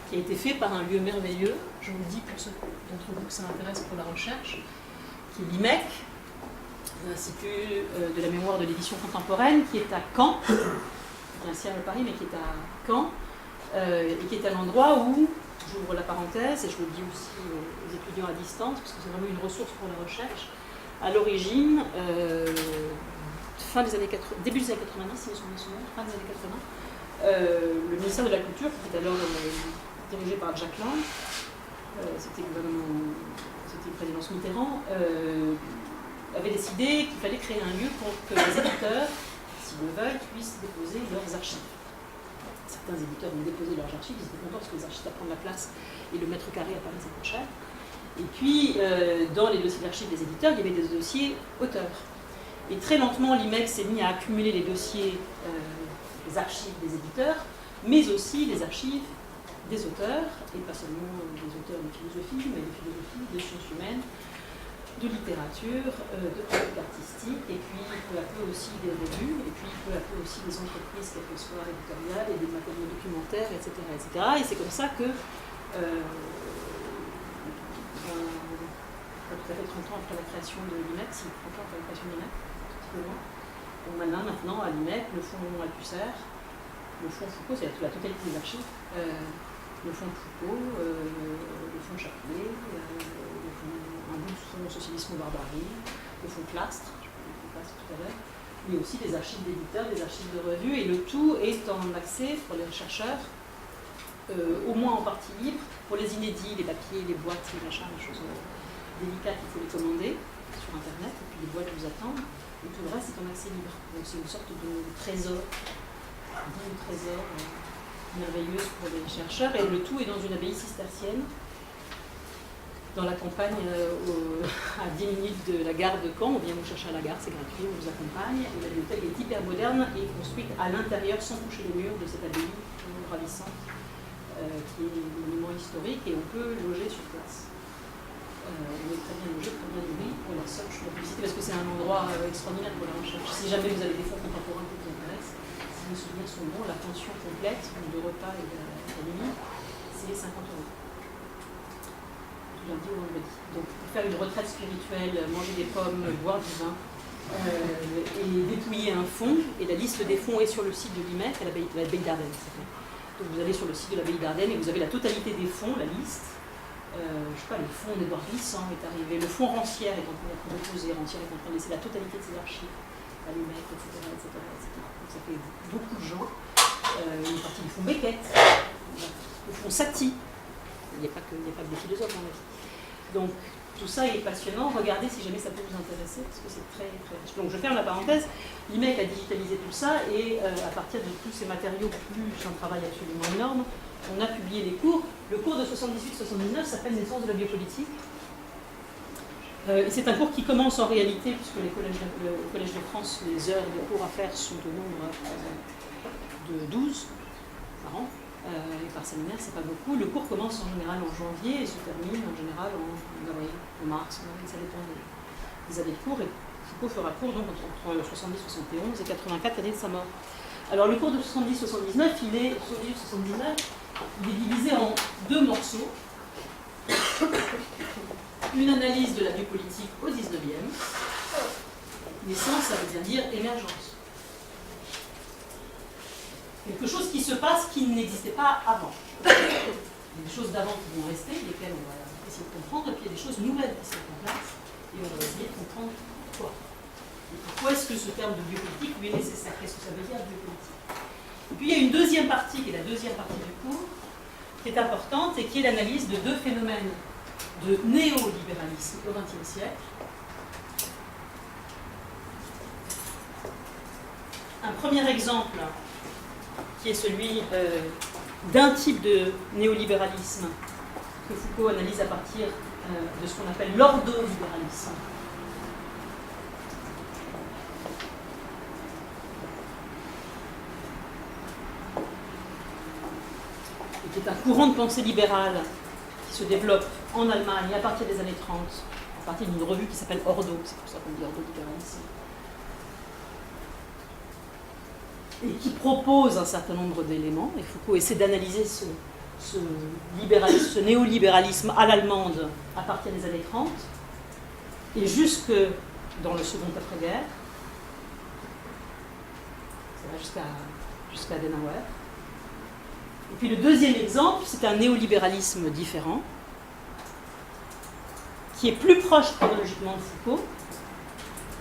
qui a été fait par un lieu merveilleux, je vous le dis pour ceux d'entre vous que ça intéresse pour la recherche, qui est l'IMEC, l'Institut de la mémoire de l'édition contemporaine, qui est à Caen, un siège à Paris, mais qui est à Caen, et qui est à l'endroit où, j'ouvre la parenthèse, et je le dis aussi aux étudiants à distance, parce que c'est vraiment une ressource pour la recherche, à l'origine, début des années 90, si je me souviens, fin des années 80, le ministère de la Culture, qui était alors dirigé par Jacques Lang, c'était le présidence Mitterrand, avait décidé qu'il fallait créer un lieu pour que les éditeurs, s'ils le veulent, puissent déposer leurs archives. Certains éditeurs ont déposé leurs archives, ils étaient contents parce que les archives prennent la place et le mètre carré à Paris c'est pas cher. Et puis, dans les dossiers d'archives des éditeurs, il y avait des dossiers auteurs. Et très lentement, l'IMEC s'est mis à accumuler les dossiers, les archives des éditeurs, mais aussi les archives des auteurs, et pas seulement des auteurs de philosophie, mais de philosophie, de sciences humaines, de littérature, de pratique artistique, et puis peu à peu aussi des revues, et puis peu à peu aussi des entreprises, quelles que soient éditoriales, et des matériaux documentaires, etc. etc. Et c'est comme ça que, pas tout à fait 30 ans après la création de l'IMEC, si 30 ans après la création de l'IMEC, un petit peu moins, on a maintenant à l'IMEC le fonds Althusser, le fonds Foucault, c'est la totalité des archives, le fonds Foucault, le fonds Chapelet, un bout du fonds Socialisme ou Barbarie, le fonds Clastres, je vous passe tout à l'heure, mais aussi des archives d'éditeurs, des archives de revues, et le tout est en accès pour les chercheurs, au moins en partie libre, pour les inédits, les papiers, les boîtes, les machins, les choses délicates, il faut les commander sur Internet, et puis les boîtes vous attendent, et tout le reste est en accès libre. Donc c'est une sorte de trésor, merveilleuse pour les chercheurs, et le tout est dans une abbaye cistercienne, dans la campagne, à 10 minutes de la gare de Caen. On vient vous chercher à la gare, c'est gratuit, on vous accompagne, et la bibliothèque est hyper moderne et construite à l'intérieur sans toucher les murs de cette abbaye ravissante, qui est un monument historique, et on peut loger sur place. On est très bien logé, très bien nourri, pour la seule publicité, parce que c'est un endroit extraordinaire pour la recherche. Si jamais vous avez des fonds contemporains qui vous intéressent, si mes souvenirs sont bons, la pension complète, de repas et de nuit, c'est 50 €. Du lundi au vendredi. Donc pour faire une retraite spirituelle, manger des pommes, boire du vin, et dépouiller un fonds, et la liste des fonds est sur le site de l'IMEC, à l'abbaye d'Ardennes. Donc vous allez sur le site de l'abbaye d'Ardennes et vous avez la totalité des fonds, la liste. Je ne sais pas, le fonds d'Edouard Glissant est arrivé, le fonds Rancière est en train d'être déposé, Rancière est en train de laisser la totalité de ses archives à l'IMEC, etc., etc., etc. Donc ça fait beaucoup de gens. Une partie du fonds Beckett, le fonds Satie. Il n'y a pas que des philosophes dans la vie. Donc tout ça est passionnant. Regardez si jamais ça peut vous intéresser, parce que c'est très, très riche. Donc je ferme la parenthèse. L'IMEC a digitalisé tout ça, et à partir de tous ces matériaux, plus un travail absolument énorme, on a publié les cours. Le cours de 78-79 s'appelle Naissance de la biopolitique. Et c'est un cours qui commence en réalité, puisque le Collège de France, les heures de cours à faire sont au nombre de 12 par an. Et par séminaire, c'est pas beaucoup. Le cours commence en général en janvier et se termine en général en avril, en mars, ça dépend des années de cours. Et Foucault fera cours donc entre 70-71 et 84 années de sa mort. Alors le cours de 70-79, il est divisé en deux morceaux. Une analyse de la biopolitique au 19e. Naissance, ça veut dire émergence. Quelque chose qui se passe qui n'existait pas avant. Il y a des choses d'avant qui vont rester, lesquelles on va essayer de comprendre, et puis il y a des choses nouvelles qui se mettent en place, et on va essayer de comprendre pourquoi. Et pourquoi est-ce que ce terme de biopolitique lui est nécessaire? Qu'est-ce que ça veut dire biopolitique? Et puis il y a une deuxième partie, qui est la deuxième partie du cours, qui est importante, et qui est l'analyse de deux phénomènes de néolibéralisme au XXe siècle. Un premier exemple, qui est celui d'un type de néolibéralisme que Foucault analyse à partir de ce qu'on appelle l'ordolibéralisme. qui est un courant de pensée libérale qui se développe en Allemagne à partir des années 30, à partir d'une revue qui s'appelle Ordo, c'est pour ça qu'on dit Ordo libéral ici, et qui propose un certain nombre d'éléments. Et Foucault essaie d'analyser ce néolibéralisme à l'allemande à partir des années 30 et jusque dans le second après-guerre, ça va jusqu'à Adenauer. Et puis le deuxième exemple, c'est un néolibéralisme différent, qui est plus proche chronologiquement de Foucault,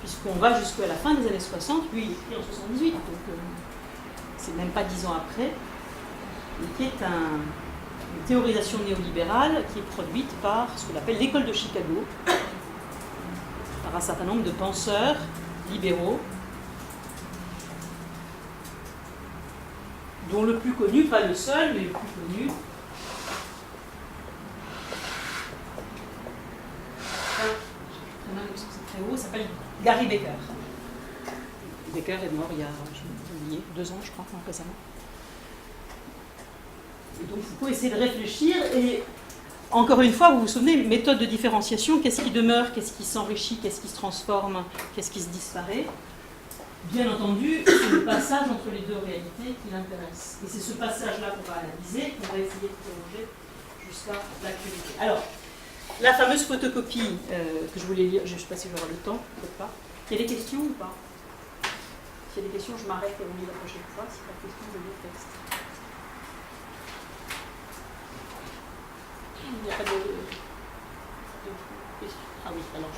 puisqu'on va jusqu'à la fin des années 60, lui il écrit en 78, donc c'est même pas 10 ans après, et qui est une théorisation néolibérale qui est produite par ce qu'on appelle l'école de Chicago, par un certain nombre de penseurs libéraux, dont le plus connu, pas le seul, mais le plus connu, très haut, s'appelle Gary Becker. Becker est mort il y a, j'ai oublié, 2 ans, je crois, récemment. Et donc Foucault essaie de réfléchir, et encore une fois, vous vous souvenez, méthode de différenciation, qu'est-ce qui demeure, qu'est-ce qui s'enrichit, qu'est-ce qui se transforme, qu'est-ce qui se disparaît. Bien entendu, c'est le passage entre les deux réalités qui l'intéresse. Et c'est ce passage-là qu'on va analyser, qu'on va essayer de prolonger jusqu'à l'actualité. Alors, la fameuse photocopie que je voulais lire, je ne sais pas si j'aurai le temps, peut-être pas. Il y a des questions ou pas? S'il y a des questions, je m'arrête et on lit la prochaine fois. Si pas de questions, je lis le texte. Il n'y a pas de questions. Ah oui, alors.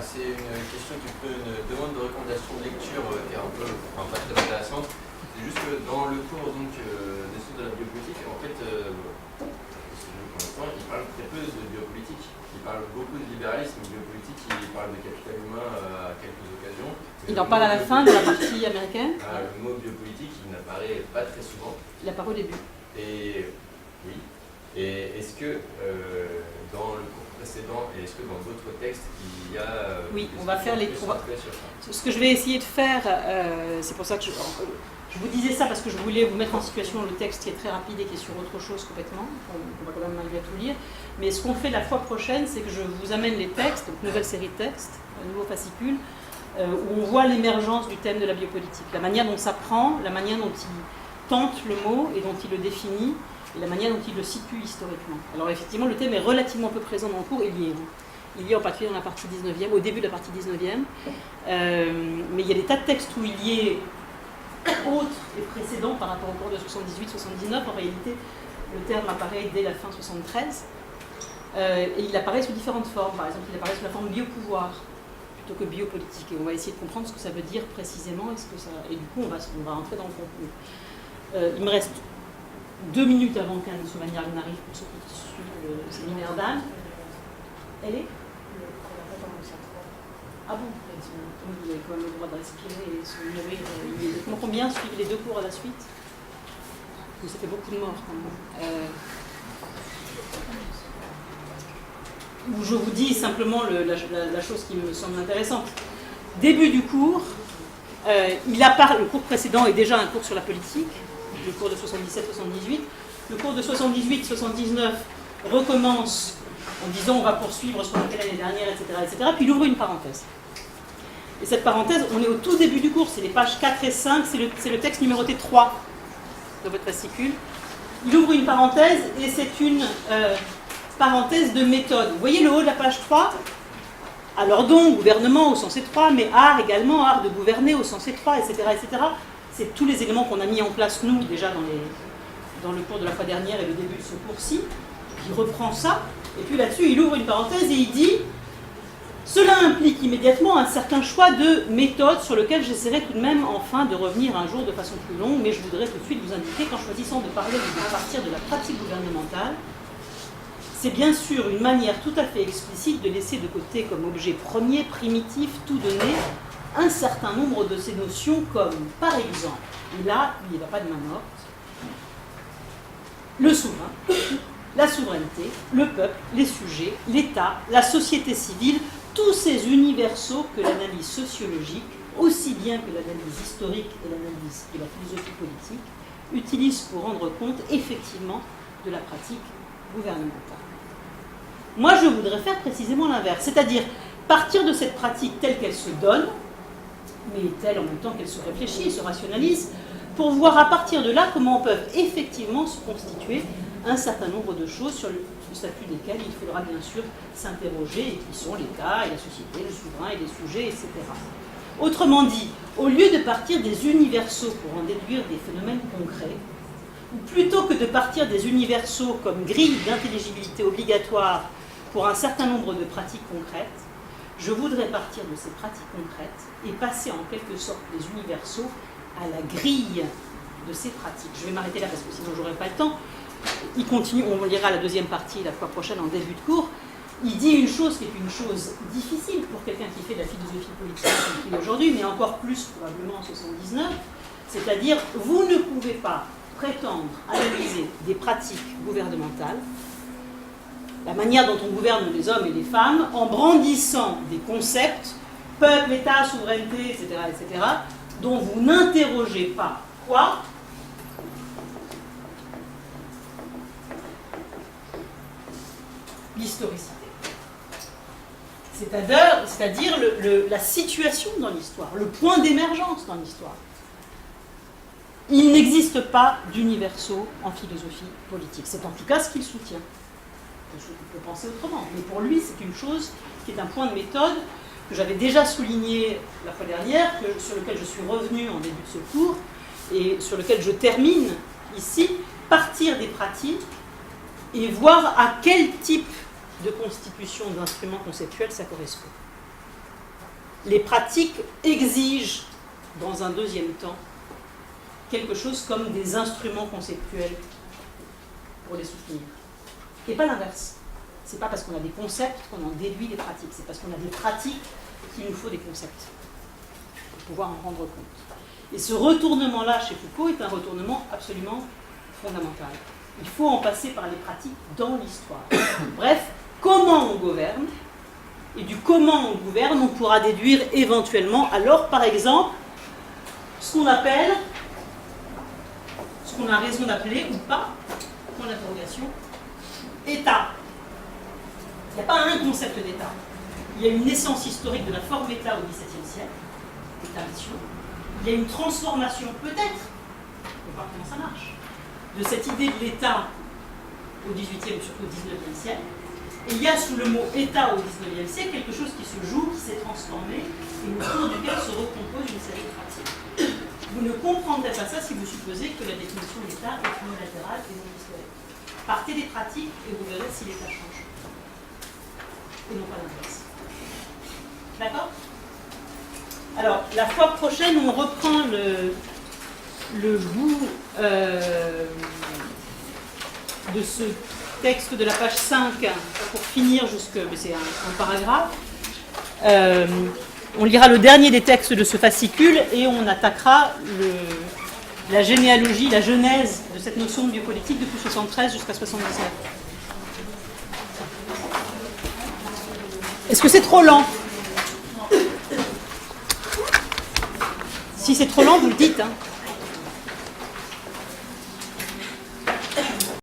C'est une question, une demande de recommandation de lecture qui est un peu, pas très intéressante. C'est juste que dans le cours donc, d'études de la biopolitique, en fait, il parle très peu de biopolitique. Il parle beaucoup de libéralisme biopolitique, il parle de capital humain à quelques occasions. Il en parle à la fin de la partie américaine. Le mot biopolitique, il n'apparaît pas très souvent. Il apparaît au début. Et oui. Et est-ce que dans le cours précédent, et est-ce que dans d'autres textes, il y a... oui, on va faire les trois. Ce que je vais essayer de faire, c'est pour ça que je vous disais ça, parce que je voulais vous mettre en situation le texte qui est très rapide et qui est sur autre chose complètement. On va quand même malgré tout lire. Mais ce qu'on fait la fois prochaine, c'est que je vous amène les textes, donc nouvelle série de textes, un nouveau fascicule, où on voit l'émergence du thème de la biopolitique, la manière dont ça prend, la manière dont il tente le mot et dont il le définit, et la manière dont il le situe historiquement. Alors effectivement, le thème est relativement peu présent dans le cours, il y est. Il y est en particulier dans la partie 19e, au début de la partie 19e, mais il y a des tas de textes où il y est autre et précédent par rapport au cours de 78-79. En réalité, le terme apparaît dès la fin 73, et il apparaît sous différentes formes. Par exemple, il apparaît sous la forme biopouvoir plutôt que biopolitique, et on va essayer de comprendre ce que ça veut dire précisément, et du coup on va entrer dans le contenu. Il me reste 2 minutes avant qu'Anne Souvenière n'arrive pour ceux qui suivent le séminaire d'Anne. Elle est? Ah bon? Vous avez quand même le droit de respirer et se lever. Comment bien suivre les 2 cours à la suite? Ça fait beaucoup de morts quand même. Où je vous dis simplement la chose qui me semble intéressante. Début du cours, le cours précédent est déjà un cours sur la politique, le cours de 77-78. Le cours de 78-79 recommence en disant on va poursuivre ce qu'on a fait l'année dernière, etc. Puis il ouvre une parenthèse. Et cette parenthèse, on est au tout début du cours, c'est les pages 4 et 5, c'est le texte numéroté 3 de votre fascicule. Il ouvre une parenthèse et c'est une parenthèse de méthode. Vous voyez le haut de la page 3? Alors donc, gouvernement au sens étroit, mais art également, art de gouverner au sens étroit, etc. C'est tous les éléments qu'on a mis en place, nous, déjà dans le cours de la fois dernière et le début de ce cours-ci. Il reprend ça, et puis là-dessus, il ouvre une parenthèse et il dit « Cela implique immédiatement un certain choix de méthode sur lequel j'essaierai tout de même enfin de revenir un jour de façon plus longue, mais je voudrais tout de suite vous indiquer qu'en choisissant de parler à partir de la pratique gouvernementale, c'est bien sûr une manière tout à fait explicite de laisser de côté comme objet premier, primitif, tout donné, un certain nombre de ces notions comme, par exemple, et là, il n'y a pas de main morte, le souverain, la souveraineté, le peuple, les sujets, l'État, la société civile, tous ces universaux que l'analyse sociologique, aussi bien que l'analyse historique et l'analyse de la philosophie politique, utilise pour rendre compte effectivement de la pratique gouvernementale. Moi, je voudrais faire précisément l'inverse, c'est-à-dire partir de cette pratique telle qu'elle se donne, mais telle en même temps qu'elle se réfléchit et se rationalise, pour voir à partir de là comment peuvent effectivement se constituer un certain nombre de choses sur le statut desquelles il faudra bien sûr s'interroger, et qui sont l'État et la société, le souverain et les sujets, etc. Autrement dit, au lieu de partir des universaux pour en déduire des phénomènes concrets, ou plutôt que de partir des universaux comme grille d'intelligibilité obligatoire pour un certain nombre de pratiques concrètes, je voudrais partir de ces pratiques concrètes et passer en quelque sorte des universaux à la grille de ces pratiques. Je vais m'arrêter là parce que sinon je n'aurai pas le temps. Il continue, on lira la deuxième partie la fois prochaine en début de cours. Il dit une chose qui est une chose difficile pour quelqu'un qui fait de la philosophie politique aujourd'hui, mais encore plus probablement en 79, c'est-à-dire vous ne pouvez pas prétendre analyser des pratiques gouvernementales, la manière dont on gouverne les hommes et les femmes, en brandissant des concepts, peuple, État, souveraineté, etc., dont vous n'interrogez pas quoi ? L'historicité. C'est-à-dire la situation dans l'histoire, le point d'émergence dans l'histoire. Il n'existe pas d'universaux en philosophie politique. C'est en tout cas ce qu'il soutient. Je peux penser autrement. Mais pour lui, c'est une chose qui est un point de méthode que j'avais déjà souligné la fois dernière, sur lequel je suis revenu en début de ce cours, et sur lequel je termine ici, partir des pratiques et voir à quel type de constitution d'instruments conceptuels ça correspond. Les pratiques exigent, dans un deuxième temps, quelque chose comme des instruments conceptuels pour les soutenir. Et pas l'inverse. C'est pas parce qu'on a des concepts qu'on en déduit des pratiques, c'est parce qu'on a des pratiques qu'il nous faut des concepts pour pouvoir en rendre compte. Et ce retournement-là chez Foucault est un retournement absolument fondamental. Il faut en passer par les pratiques dans l'histoire. Bref, comment on gouverne, et du comment on gouverne, on pourra déduire éventuellement, alors par exemple, ce qu'on appelle, ce qu'on a raison d'appeler ou pas, point d'interrogation, État. Il n'y a pas un concept d'État. Il y a une essence historique de la forme État au XVIIe siècle, État-nation. Il y a une transformation, peut-être, on va voir comment ça marche, de cette idée de l'État au XVIIIe, surtout au XIXe siècle. Et il y a sous le mot État au XIXe siècle quelque chose qui se joue, qui s'est transformé, et autour duquel se recompose une série de pratiques. Vous ne comprendrez pas ça si vous supposez que la définition de l'État est unilatérale et non historique. Partez des pratiques et vous verrez si l'État change. Et non pas l'inverse. D'accord ? Alors, la fois prochaine, on reprend le bout de ce texte de la page 5 pour finir jusque... Mais c'est un paragraphe. On lira le dernier des textes de ce fascicule et on attaquera la généalogie, la genèse de cette notion de biopolitique depuis 73 jusqu'à 79. Est-ce que c'est trop lent ? Si c'est trop lent, vous le dites. Hein.